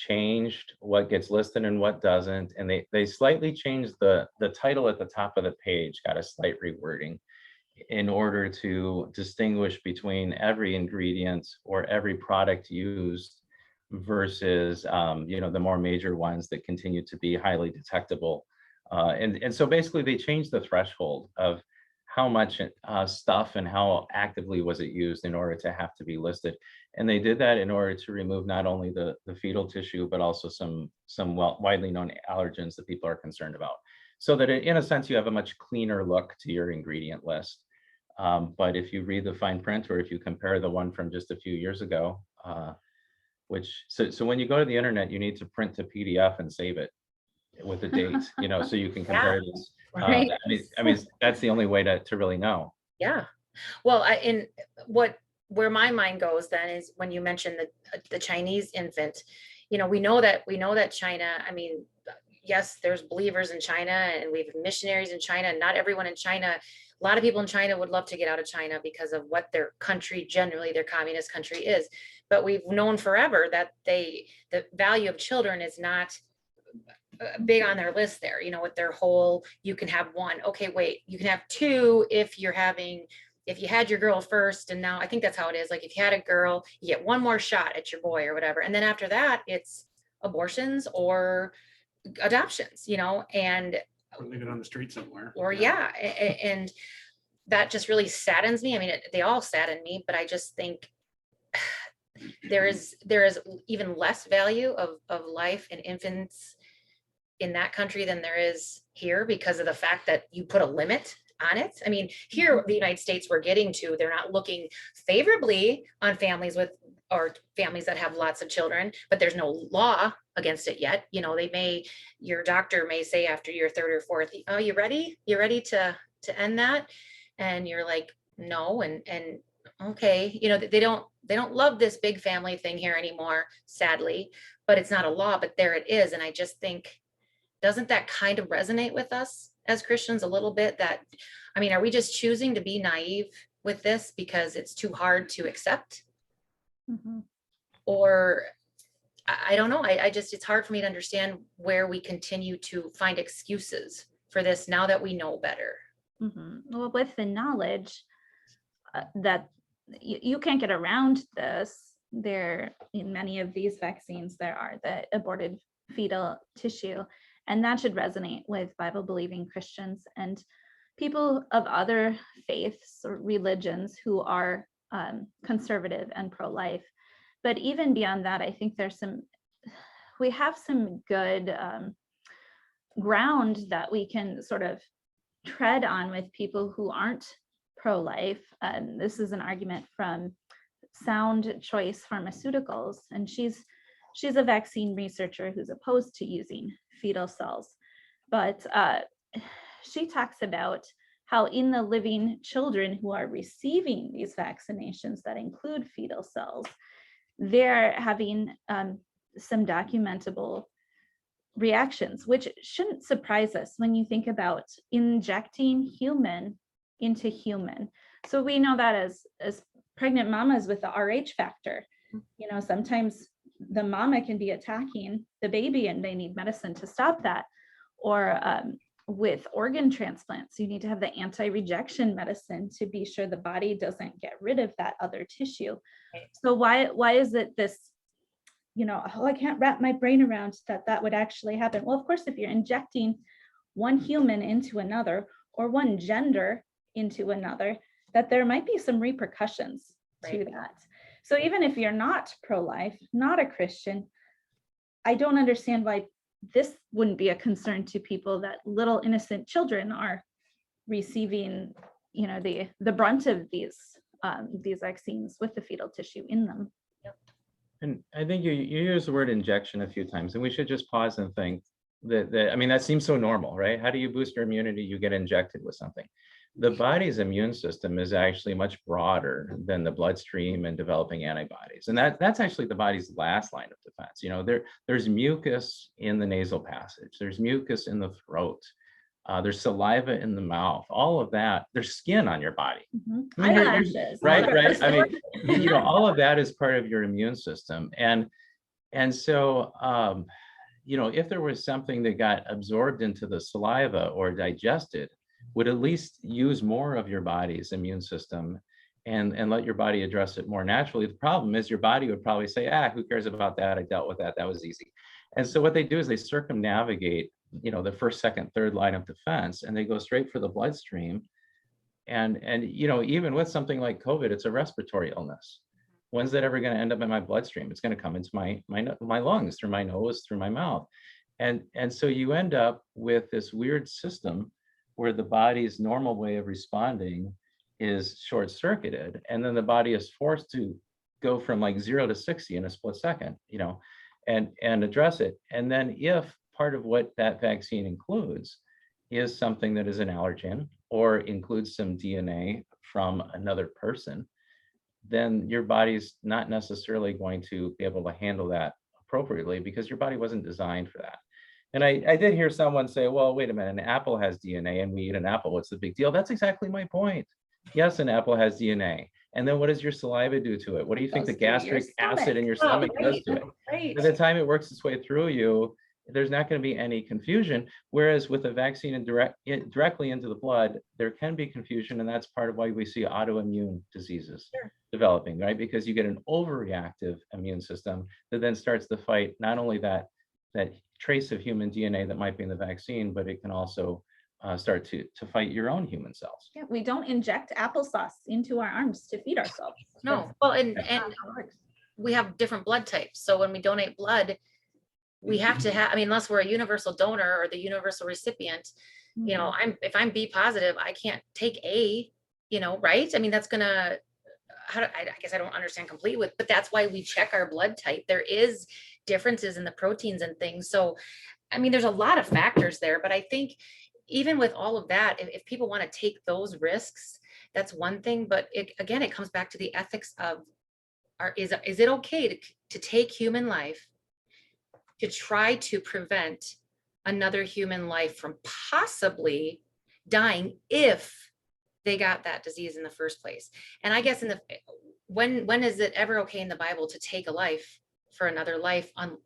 changed what gets listed and what doesn't, and they slightly changed the title at the top of the page, got a slight rewording in order to distinguish between every ingredient or every product used versus the more major ones that continue to be highly detectable. And so basically they changed the threshold of how much stuff and how actively was it used in order to have to be listed. And they did that in order to remove not only the fetal tissue, but also some widely known allergens that people are concerned about. So that in a sense, you have a much cleaner look to your ingredient list. But if you read the fine print, or if you compare the one from just a few years ago, so when you go to the internet, you need to print the PDF and save it with the date, so you can compare this. Right. I mean, that's the only way to really know. Yeah. Well, where my mind goes then is when you mentioned the Chinese infant, we know that China, I mean, yes, there's believers in China and we have missionaries in China, and not everyone in China. A lot of people in China would love to get out of China because of what their country, generally their communist country, is. But we've known forever that the value of children is not big on their list there, with their whole, you can have one. Okay, wait, you can have two if you had your girl first, and now I think that's how it is. Like if you had a girl, you get one more shot at your boy or whatever. And then after that, it's abortions or adoptions, and Or leave it on the street somewhere. or yeah. And that just really saddens me. I mean, they all sadden me, but I just think there is even less value of life and infants in that country than there is here, because of the fact that you put a limit on it. I mean, here, the United States, we're getting to, they're not looking favorably on families families that have lots of children, but there's no law against it yet. Your doctor may say after your third or fourth, oh, you ready to end that? And you're like, no. And okay, they don't love this big family thing here anymore, sadly, but it's not a law, but there it is. And I just think, doesn't that kind of resonate with us as Christians a little bit? Are we just choosing to be naive with this because it's too hard to accept? Mm-hmm. Or I don't know. It's hard for me to understand where we continue to find excuses for this now that we know better. Mm-hmm. Well, with the knowledge that you can't get around this, there in many of these vaccines, there are the aborted fetal tissue. And that should resonate with Bible-believing Christians and people of other faiths or religions who are conservative and pro-life. But even beyond that, I think we have some good ground that we can sort of tread on with people who aren't pro-life. This is an argument from Sound Choice Pharmaceuticals, and she's a vaccine researcher who's opposed to using fetal cells. But she talks about how in the living children who are receiving these vaccinations that include fetal cells, they're having some documentable reactions, which shouldn't surprise us when you think about injecting human into human. So we know that as pregnant mamas with the Rh factor, sometimes the mama can be attacking the baby and they need medicine to stop that. Or with organ transplants, you need to have the anti-rejection medicine to be sure the body doesn't get rid of that other tissue. Right. So why is it this, I can't wrap my brain around that would actually happen? Well, of course, if you're injecting one human into another or one gender into another, that there might be some repercussions to that. So even if you're not pro-life, not a Christian, I don't understand why this wouldn't be a concern to people, that little innocent children are receiving, the brunt of these vaccines with the fetal tissue in them. And I think you use the word injection a few times, and we should just pause and think that seems so normal, right? How do you boost your immunity? You get injected with something. The body's immune system is actually much broader than the bloodstream and developing antibodies. And that's actually the body's last line of defense. There's mucus in the nasal passage. There's mucus in the throat. There's saliva in the mouth, all of that. There's skin on your body. Mm-hmm. Eyelashes. Right. All of that is part of your immune system. And so, if there was something that got absorbed into the saliva or digested, would at least use more of your body's immune system and let your body address it more naturally. The problem is your body would probably say, who cares about that? I dealt with that. That was easy. And so what they do is they circumnavigate, the first, second, third line of defense, and they go straight for the bloodstream. And even with something like COVID, it's a respiratory illness. When's that ever going to end up in my bloodstream? It's going to come into my lungs, through my nose, through my mouth. And so you end up with this weird system where the body's normal way of responding is short-circuited, and then the body is forced to go from like 0 to 60 in a split second, and address it. And then if part of what that vaccine includes is something that is an allergen or includes some DNA from another person, then your body's not necessarily going to be able to handle that appropriately, because your body wasn't designed for that. And I did hear someone say, well, wait a minute, an apple has DNA and we eat an apple. What's the big deal? That's exactly my point. Yes, an apple has DNA. And then what does your saliva do to it? What do you think the gastric acid in your stomach does to it? Right. By the time it works its way through you, there's not going to be any confusion. Whereas with a vaccine and directly into the blood, there can be confusion. And that's part of why we see autoimmune diseases developing, right? Because you get an overreactive immune system that then starts to fight not only that trace of human DNA that might be in the vaccine, but it can also start to fight your own human cells. Yeah, we don't inject applesauce into our arms to feed ourselves. No, well, and we have different blood types. So when we donate blood, we have to have, unless we're a universal donor or the universal recipient, if I'm B positive, I can't take A, right? That's gonna, I guess I don't understand completely but that's why we check our blood type. There is differences in the proteins and things. So, there's a lot of factors there, but I think even with all of that, if people want to take those risks, that's one thing. But it comes back to the ethics of, is it okay to take human life to try to prevent another human life from possibly dying if they got that disease in the first place? And I guess when is it ever okay in the Bible to take a life for another life on,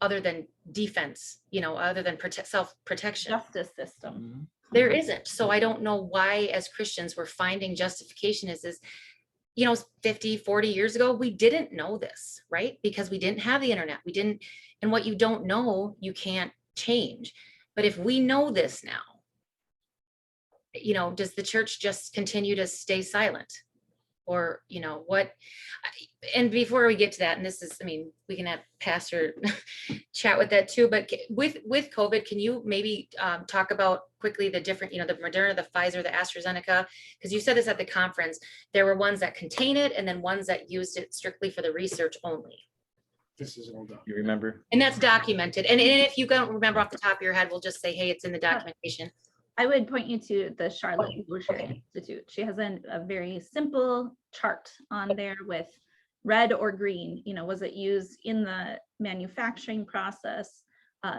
other than defense, other than self-protection? Justice system. Mm-hmm. There isn't. So I don't know why as Christians we're finding justification is 50, 40 years ago, we didn't know this, right? Because we didn't have the internet. And what you don't know, you can't change. But if we know this now, does the church just continue to stay silent? Or, what? And before we get to that, and this is, we can have Pastor chat with that too, but with COVID, can you maybe talk about quickly the different, the Moderna, the Pfizer, the AstraZeneca, because you said this at the conference, there were ones that contain it and then ones that used it strictly for the research only. This is all done. You remember? And that's documented. And if you don't remember off the top of your head, we'll just say, hey, it's in the documentation. I would point you to the Charlotte Evolutionary Institute. She has a very simple chart on there with red or green. Was it used in the manufacturing process?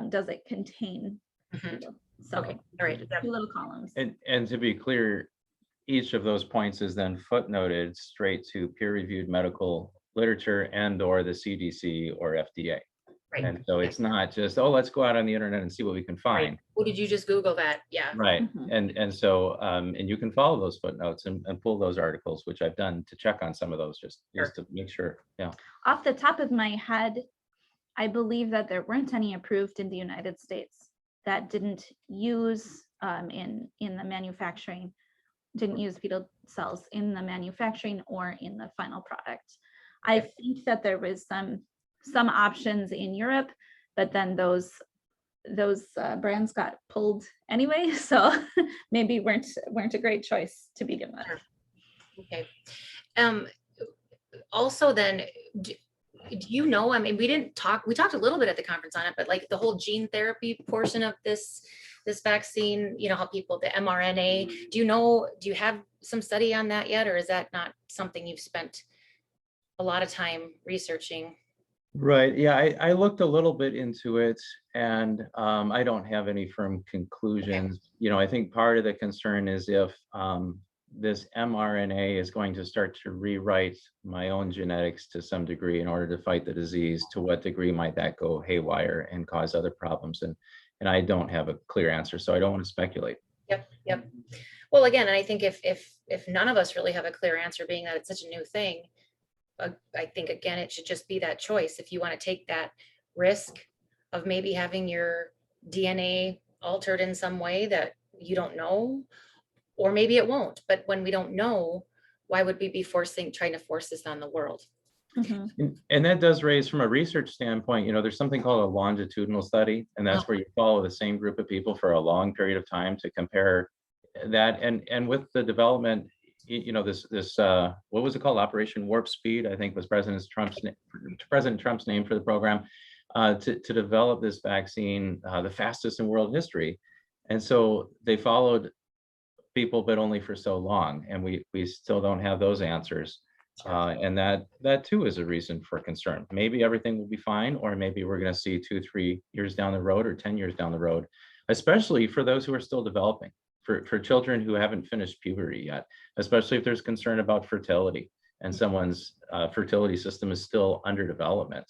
Does it contain? Mhm. So Okay, all right. two little columns. And to be clear, each of those points is then footnoted straight to peer-reviewed medical literature and or the CDC or FDA. Right. And so it's not just, oh, let's go out on the internet and see what we can find. Right. Well, did you just Google that? Yeah. Right. Mhm. And so and you can follow those footnotes and pull those articles, which I've done to check on some of those just to make sure. Yeah. Off the top of my head, I believe that there weren't any approved in the United States that didn't use in the manufacturing, didn't use fetal cells in the manufacturing or in the final product. I think that there was some options in Europe, but then those brands got pulled anyway, so maybe weren't a great choice to begin with. Okay. Also then, do you know, I mean, we talked a little bit at the conference on it, but like the whole gene therapy portion of this vaccine, you know, how people, the mRNA, do you have some study on that yet? Or is that not something you've spent a lot of time researching? Right. Yeah, I looked a little bit into it, and I don't have any firm conclusions. You know, I think part of the concern is if this mRNA is going to start to rewrite my own genetics to some degree in order to fight the disease, to what degree might that go haywire and cause other problems? And I don't have a clear answer, so I don't want to speculate. Yep. Well, again, I think if none of us really have a clear answer, being that it's such a new thing, I think, again, it should just be that choice. If you want to take that risk of maybe having your DNA altered in some way that you don't know, or maybe it won't, but when we don't know, why would we be trying to force this on the world? Mhm. And that does raise, from a research standpoint, you know, there's something called a longitudinal study, and that's where you follow the same group of people for a long period of time to compare that. And with the development, you know, this what was it called? Operation Warp Speed, I think was President Trump's name for the program, to develop this vaccine, the fastest in world history. And so they followed people, but only for so long, and we still don't have those answers. And that too is a reason for concern. Maybe everything will be fine, or maybe we're going to see 2-3 years down the road or 10 years down the road, especially for those who are still developing, for children who haven't finished puberty yet, especially if there's concern about fertility and someone's fertility system is still under development.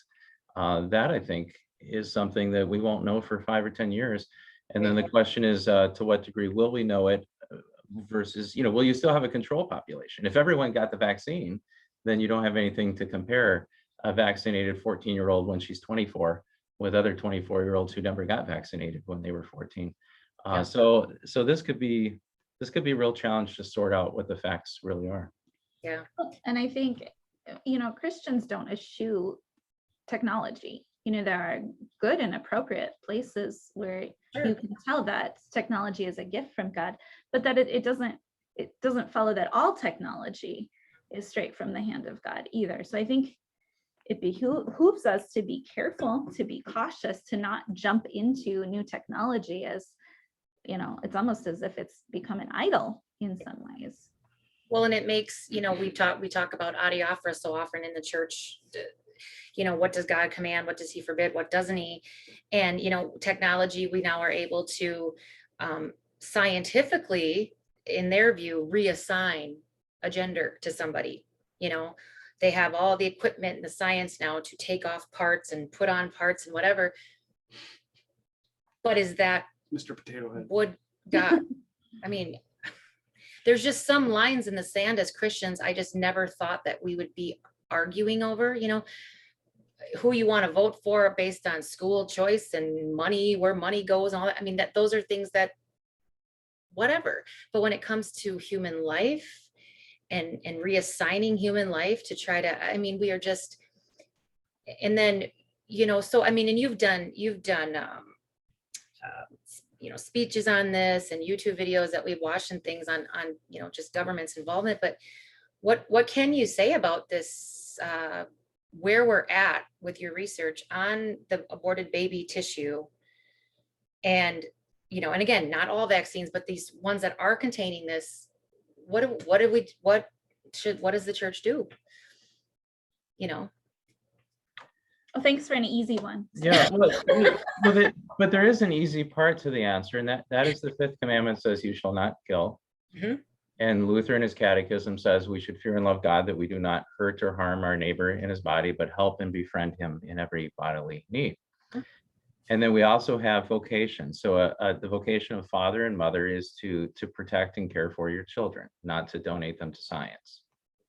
That, I think, is something that we won't know for 5 or 10 years. And then the question is, to what degree will we know it versus, you know, will you still have a control population? If everyone got the vaccine, then you don't have anything to compare a vaccinated 14-year-old when she's 24 with other 24-year-olds who never got vaccinated when they were 14. So this could be a real challenge to sort out what the facts really are. Yeah. And I think, you know, Christians don't eschew technology. You know, there are good and appropriate places where you can tell that technology is a gift from God, but that it doesn't follow that all technology is straight from the hand of God either. So I think it behooves us to be careful, to be cautious, to not jump into new technology as, you know, it's almost as if it's become an idol in some ways. Well, and it makes, you know, we talk about adiaphora so often in the church. You know, what does God command? What does he forbid? What doesn't he? And, you know, technology, we now are able to scientifically, in their view, reassign a gender to somebody. You know, they have all the equipment and the science now to take off parts and put on parts and whatever. But is that Mr. Potato Head? would God, I mean, there's just some lines in the sand as Christians. I just never thought that we would be arguing over, you know, who you want to vote for based on school choice and money, where money goes and all that. I mean, those are things that whatever. But when it comes to human life and reassigning human life to try to, I mean, we are just, and then, you know, so, I mean, and you've done you know, speeches on this and YouTube videos that we've watched and things on, you know, just government's involvement. But what can you say about this, where we're at with your research on the aborted baby tissue? And, you know, and again, not all vaccines, but these ones that are containing this, what does the church do? You know? Well, thanks for an easy one. Yeah, but there is an easy part to the answer, and that is the fifth commandment says, "You shall not kill." Mhm. And Luther in his catechism says we should fear and love God, that we do not hurt or harm our neighbor in his body, but help and befriend him in every bodily need. And then we also have vocation. So the vocation of father and mother is to protect and care for your children, not to donate them to science.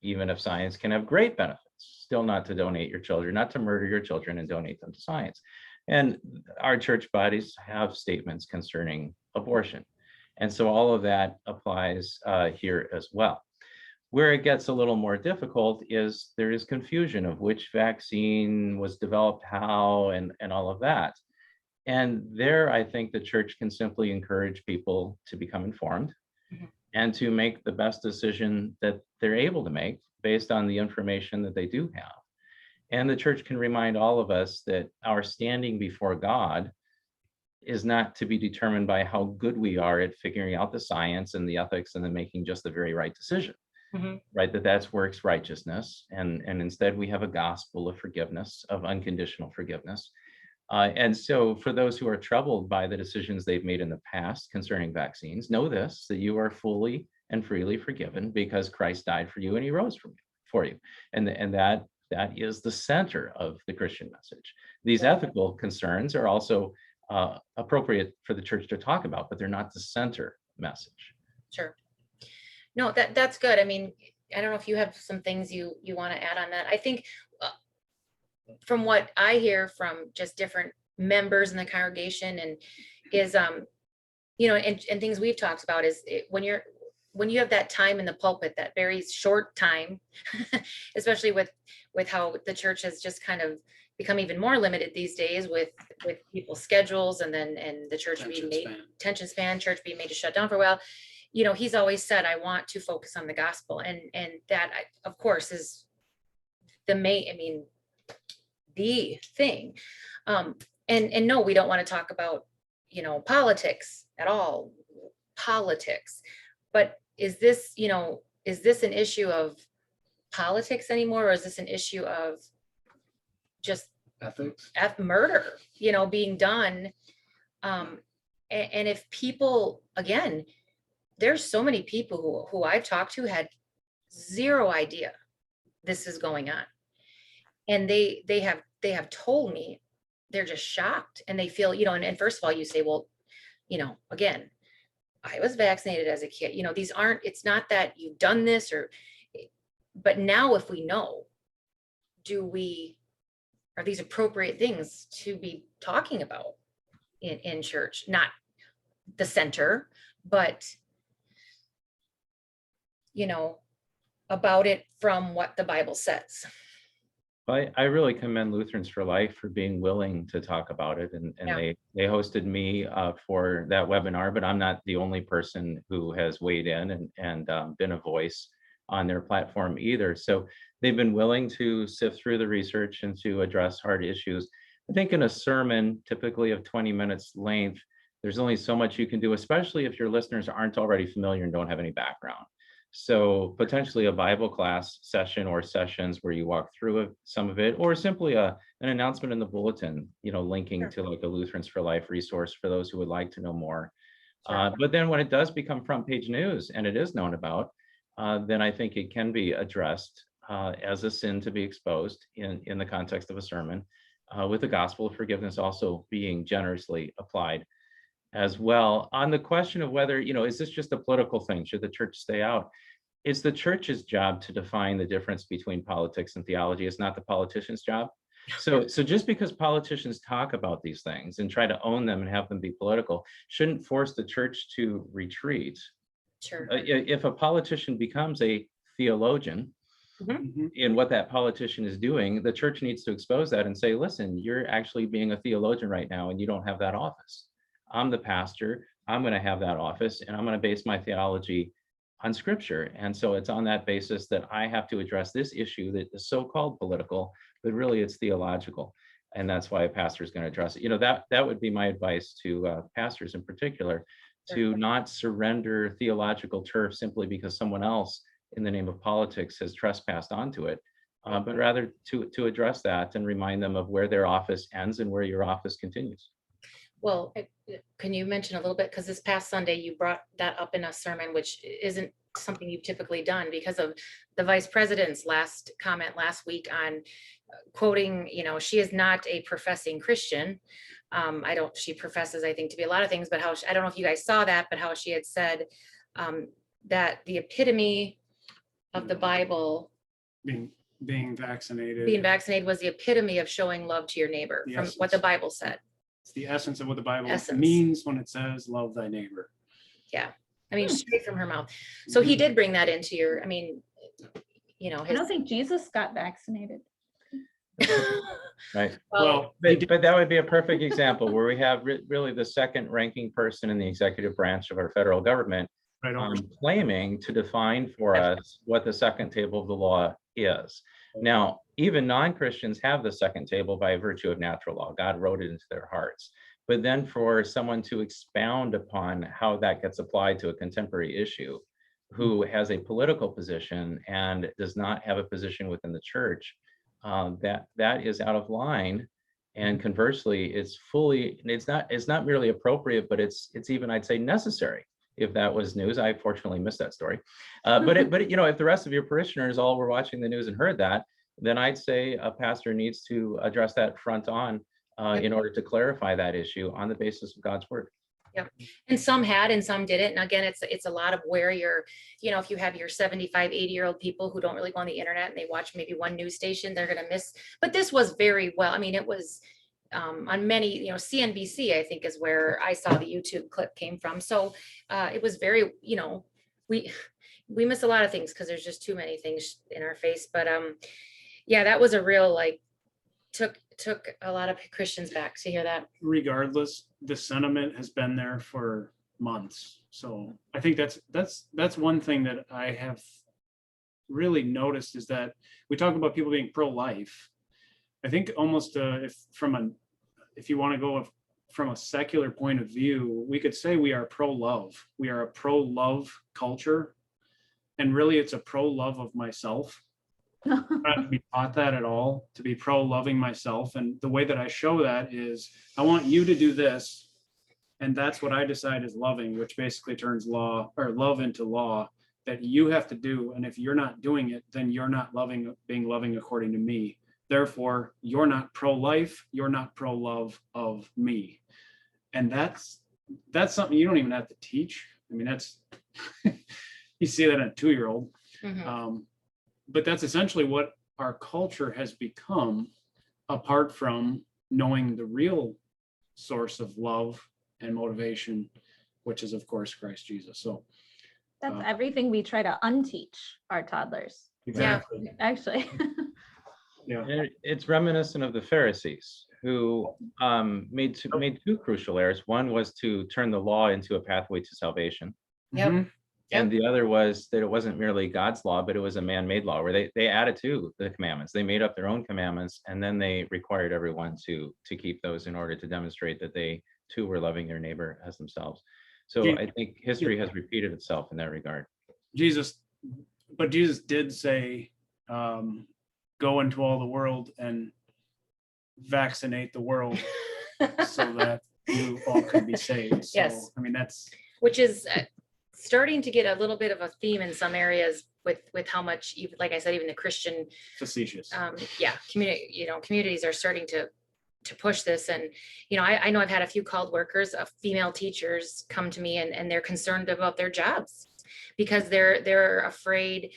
Even if science can have great benefits, still not to donate your children, not to murder your children and donate them to science. And our church bodies have statements concerning abortion. And so all of that applies here as well. Where it gets a little more difficult is there is confusion of which vaccine was developed how and all of that. And there, I think the church can simply encourage people to become informed and to make the best decision that they're able to make based on the information that they do have. And the church can remind all of us that our standing before God is not to be determined by how good we are at figuring out the science and the ethics and then making just the very right decision, right? That's works righteousness. And instead we have a gospel of forgiveness, of unconditional forgiveness. And so for those who are troubled by the decisions they've made in the past concerning vaccines, know this, that you are fully and freely forgiven because Christ died for you and he rose for you. And that is the center of the Christian message. These ethical concerns are also appropriate for the church to talk about, but they're not the center message. Sure. No, that's good. I mean, I don't know if you have some things you want to add on that. I think from what I hear from just different members in the congregation and is, you know, and things we've talked about is when you have that time in the pulpit, that very short time, especially with how the church has just kind of become even more limited these days with people's schedules and the church being made attention span, church being made to shut down for a while. You know, he's always said, I want to focus on the gospel. And that, of course, is the main, I mean, the thing. And no, we don't want to talk about, you know, politics at all, politics. But is this, you know, is this an issue of politics anymore? Or is this an issue of just Ethics? Murder, you know, being done? And if people, again, there's so many people who I've talked to had zero idea this is going on. And they have told me they're just shocked and they feel, you know, and first of all, you say, well, you know, again, I was vaccinated as a kid, you know, it's not that you've done this but now if we know, are these appropriate things to be talking about in church? Not the center, but, you know, about it from what the Bible says. I really commend Lutherans for Life for being willing to talk about it. And they hosted me for that webinar, but I'm not the only person who has weighed in and been a voice on their platform either. So they've been willing to sift through the research and to address hard issues. I think in a sermon, typically of 20 minutes length, there's only so much you can do, especially if your listeners aren't already familiar and don't have any background. So potentially a Bible class session or sessions where you walk through some of it, or simply an announcement in the bulletin, you know, linking to like a Lutherans for Life resource for those who would like to know more. But then when it does become front page news and it is known about, then I think it can be addressed as a sin to be exposed in the context of a sermon, with the gospel of forgiveness also being generously applied as well. On the question of whether, you know, is this just a political thing? Should the church stay out? It's the church's job to define the difference between politics and theology. It's not the politician's job. So just because politicians talk about these things and try to own them and have them be political, shouldn't force the church to retreat. Sure. If a politician becomes a theologian in what that politician is doing, the church needs to expose that and say, listen, you're actually being a theologian right now and you don't have that office. I'm the pastor, I'm going to have that office, and I'm going to base my theology on scripture. And so it's on that basis that I have to address this issue that is so-called political, but really it's theological. And that's why a pastor is going to address it. You know, that would be my advice to pastors in particular, to not surrender theological turf simply because someone else in the name of politics has trespassed onto it, but rather to address that and remind them of where their office ends and where your office continues. Well, can you mention a little bit, because this past Sunday you brought that up in a sermon, which isn't something you've typically done because of the vice president's last comment last week on quoting, she is not a professing Christian. She professes, I think, to be a lot of things, but I don't know if you guys saw that, but how she had said that the epitome of the Bible being vaccinated was the epitome of showing love to your neighbor, from what the Bible said. It's the essence of what the Bible means when it says love thy neighbor. Yeah. I mean, straight from her mouth. So he did bring that into your, I don't think Jesus got vaccinated. Right. Well, but that would be a perfect example where we have really the second ranking person in the executive branch of our federal government claiming to define for us what the second table of the law is. Now, even non-Christians have the second table by virtue of natural law. God wrote it into their hearts. But then for someone to expound upon how that gets applied to a contemporary issue, who has a political position and does not have a position within the church, that is out of line. And conversely, it's not merely appropriate, but it's even, I'd say, necessary. If that was news, I fortunately missed that story. But if the rest of your parishioners all were watching the news and heard that, then I'd say a pastor needs to address that front on in order to clarify that issue on the basis of God's word. Yep. And some had and some didn't. And again, it's a lot of where you're, if you have your 75, 80-year-old people who don't really go on the internet and they watch maybe one news station, they're going to miss. But this was very well. I mean, it was on many, CNBC, I think, is where I saw the YouTube clip came from. So it was very, we miss a lot of things because there's just too many things in our face. But yeah, that was a real, took a lot of Christians back to hear that. Regardless, the sentiment has been there for months. So I think that's one thing that I have really noticed is that we talk about people being pro-life. I think almost if you want to go from a secular point of view, we could say we are pro-love. We are a pro-love culture. And really it's a pro-love of myself. Not to be taught that at all, to be pro-loving myself. And the way that I show that is I want you to do this. And that's what I decide is loving, which basically turns love into law that you have to do. And if you're not doing it, then you're not being loving according to me. Therefore, you're not pro-life, you're not pro-love of me. And that's something you don't even have to teach. I mean, that's you see that in a 2-year-old. Mm-hmm. But that's essentially what our culture has become, apart from knowing the real source of love and motivation, which is, of course, Christ Jesus. So that's everything we try to unteach our toddlers. Exactly. Yeah, actually. Yeah. It's reminiscent of the Pharisees who made two crucial errors. One was to turn the law into a pathway to salvation. Yep. Mm-hmm. And the other was that it wasn't merely God's law, but it was a man-made law where they added to the commandments. They made up their own commandments, and then they required everyone to keep those in order to demonstrate that they too were loving their neighbor as themselves. So I think history has repeated itself in that regard. Jesus did say, go into all the world and vaccinate the world so that you all could be saved. So, yes. I mean, which is starting to get a little bit of a theme in some areas with how much, like I said, even the Christian facetious. Communities are starting to push this. And, I know I've had a few called workers of female teachers come to me and they're concerned about their jobs because they're afraid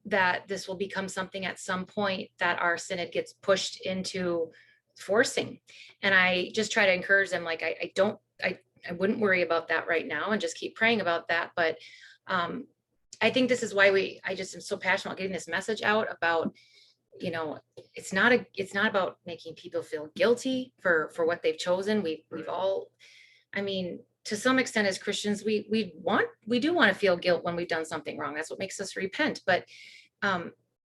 that this will become something at some point that our synod gets pushed into forcing. And I just try to encourage them, like, I wouldn't worry about that right now and just keep praying about that. But I think this is why I just am so passionate about getting this message out about, it's not about making people feel guilty for what they've chosen. We've all, I mean, to some extent as Christians, we do want to feel guilt when we've done something wrong. That's what makes us repent. But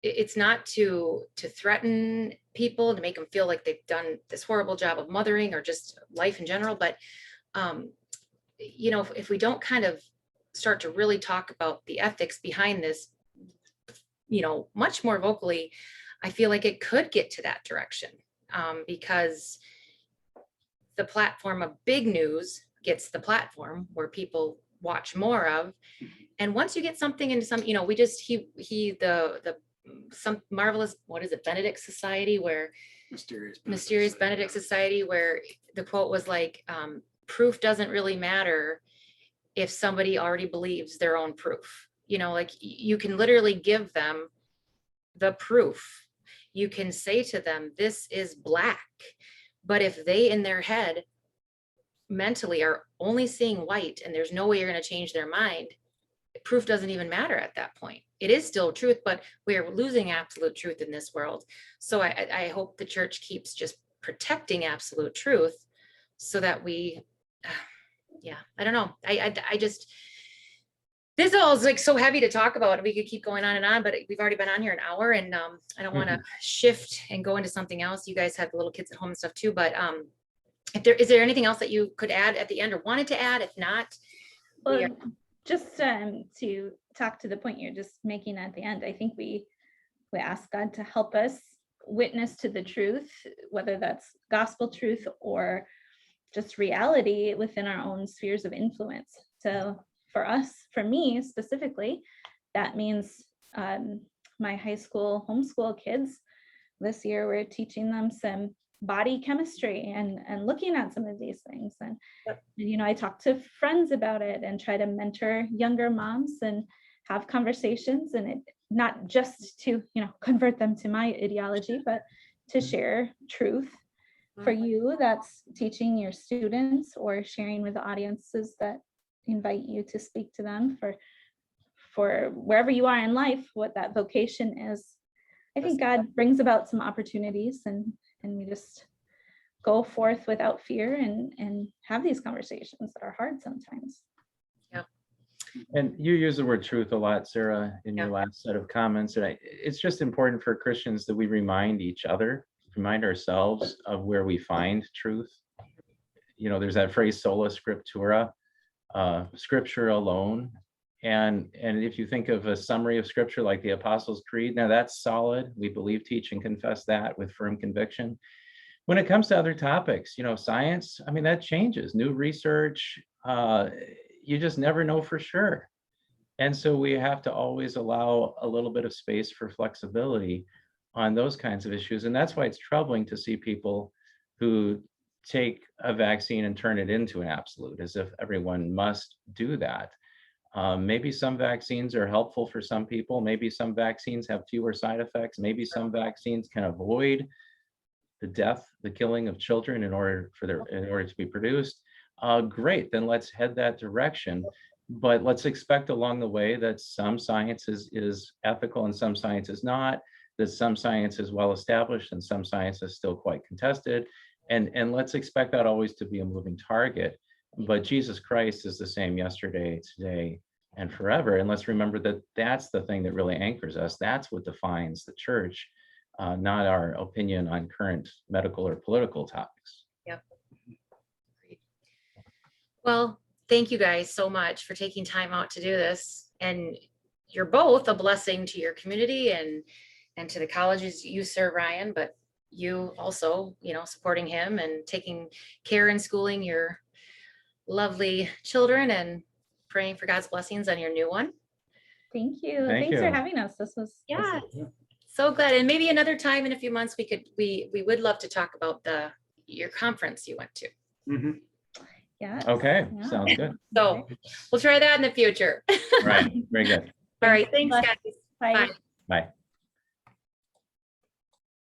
it's not to threaten people, to make them feel like they've done this horrible job of mothering or just life in general. But if we don't kind of start to really talk about the ethics behind this, much more vocally, I feel like it could get to that direction because the platform of big news gets the platform where people watch more of. And once you get something into some, some marvelous, what is it, Benedict Society, where Mysterious Benedict Society, where the quote was like, proof doesn't really matter if somebody already believes their own proof. Like you can literally give them the proof. You can say to them, this is black. But if they in their head mentally are only seeing white and there's no way you're going to change their mind, proof doesn't even matter at that point. It is still truth, but we're losing absolute truth in this world. So I hope the church keeps just protecting absolute truth so that we, I don't know. I just, this all is like so heavy to talk about. We could keep going on and on, but we've already been on here an hour, and I don't want to shift and go into something else. You guys have the little kids at home and stuff too, but is there anything else that you could add at the end or wanted to add? If not, well, just to talk to the point you're just making at the end, I think we ask God to help us witness to the truth, whether that's gospel truth or just reality within our own spheres of influence. So for me specifically, that means my high school homeschool kids, this year we're teaching them some body chemistry and looking at some of these things. And, I talk to friends about it and try to mentor younger moms and have conversations, and it not just to, convert them to my ideology, but to share truth. For you, that's teaching your students or sharing with the audiences that invite you to speak to them for wherever you are in life, what that vocation is. I think God brings about some opportunities, and we just go forth without fear and have these conversations that are hard sometimes. Yeah. And you use the word truth a lot, Sarah, in your last set of comments. And it's just important for Christians that we remind each other, remind ourselves of where we find truth. There's that phrase, sola scriptura, scripture alone. And if you think of a summary of scripture like the Apostles' Creed, now that's solid. We believe, teach, and confess that with firm conviction. When it comes to other topics, science, that changes. New research, you just never know for sure. And so we have to always allow a little bit of space for flexibility on those kinds of issues. And that's why it's troubling to see people who take a vaccine and turn it into an absolute, as if everyone must do that. Maybe some vaccines are helpful for some people. Maybe some vaccines have fewer side effects. Maybe some vaccines can avoid the killing of children in order to be produced. Great, then let's head that direction. But let's expect along the way that some science is ethical and some science is not, that some science is well established and some science is still quite contested. And let's expect that always to be a moving target. But Jesus Christ is the same yesterday, today, and forever. And let's remember that that's the thing that really anchors us. That's what defines the church, not our opinion on current medical or political topics. Yep. Great. Well, thank you guys so much for taking time out to do this. And you're both a blessing to your community and to the colleges you serve, Ryan, but you also, supporting him and taking care and schooling your lovely children and praying for God's blessings on your new one. Thank you. Thanks for having us. This was so glad. And maybe another time in a few months we would love to talk about your conference you went to. Mm-hmm. Yeah. Okay. Sounds good. So we'll try that in the future. Right. Very good. All right. Thanks, guys. Bye. Bye.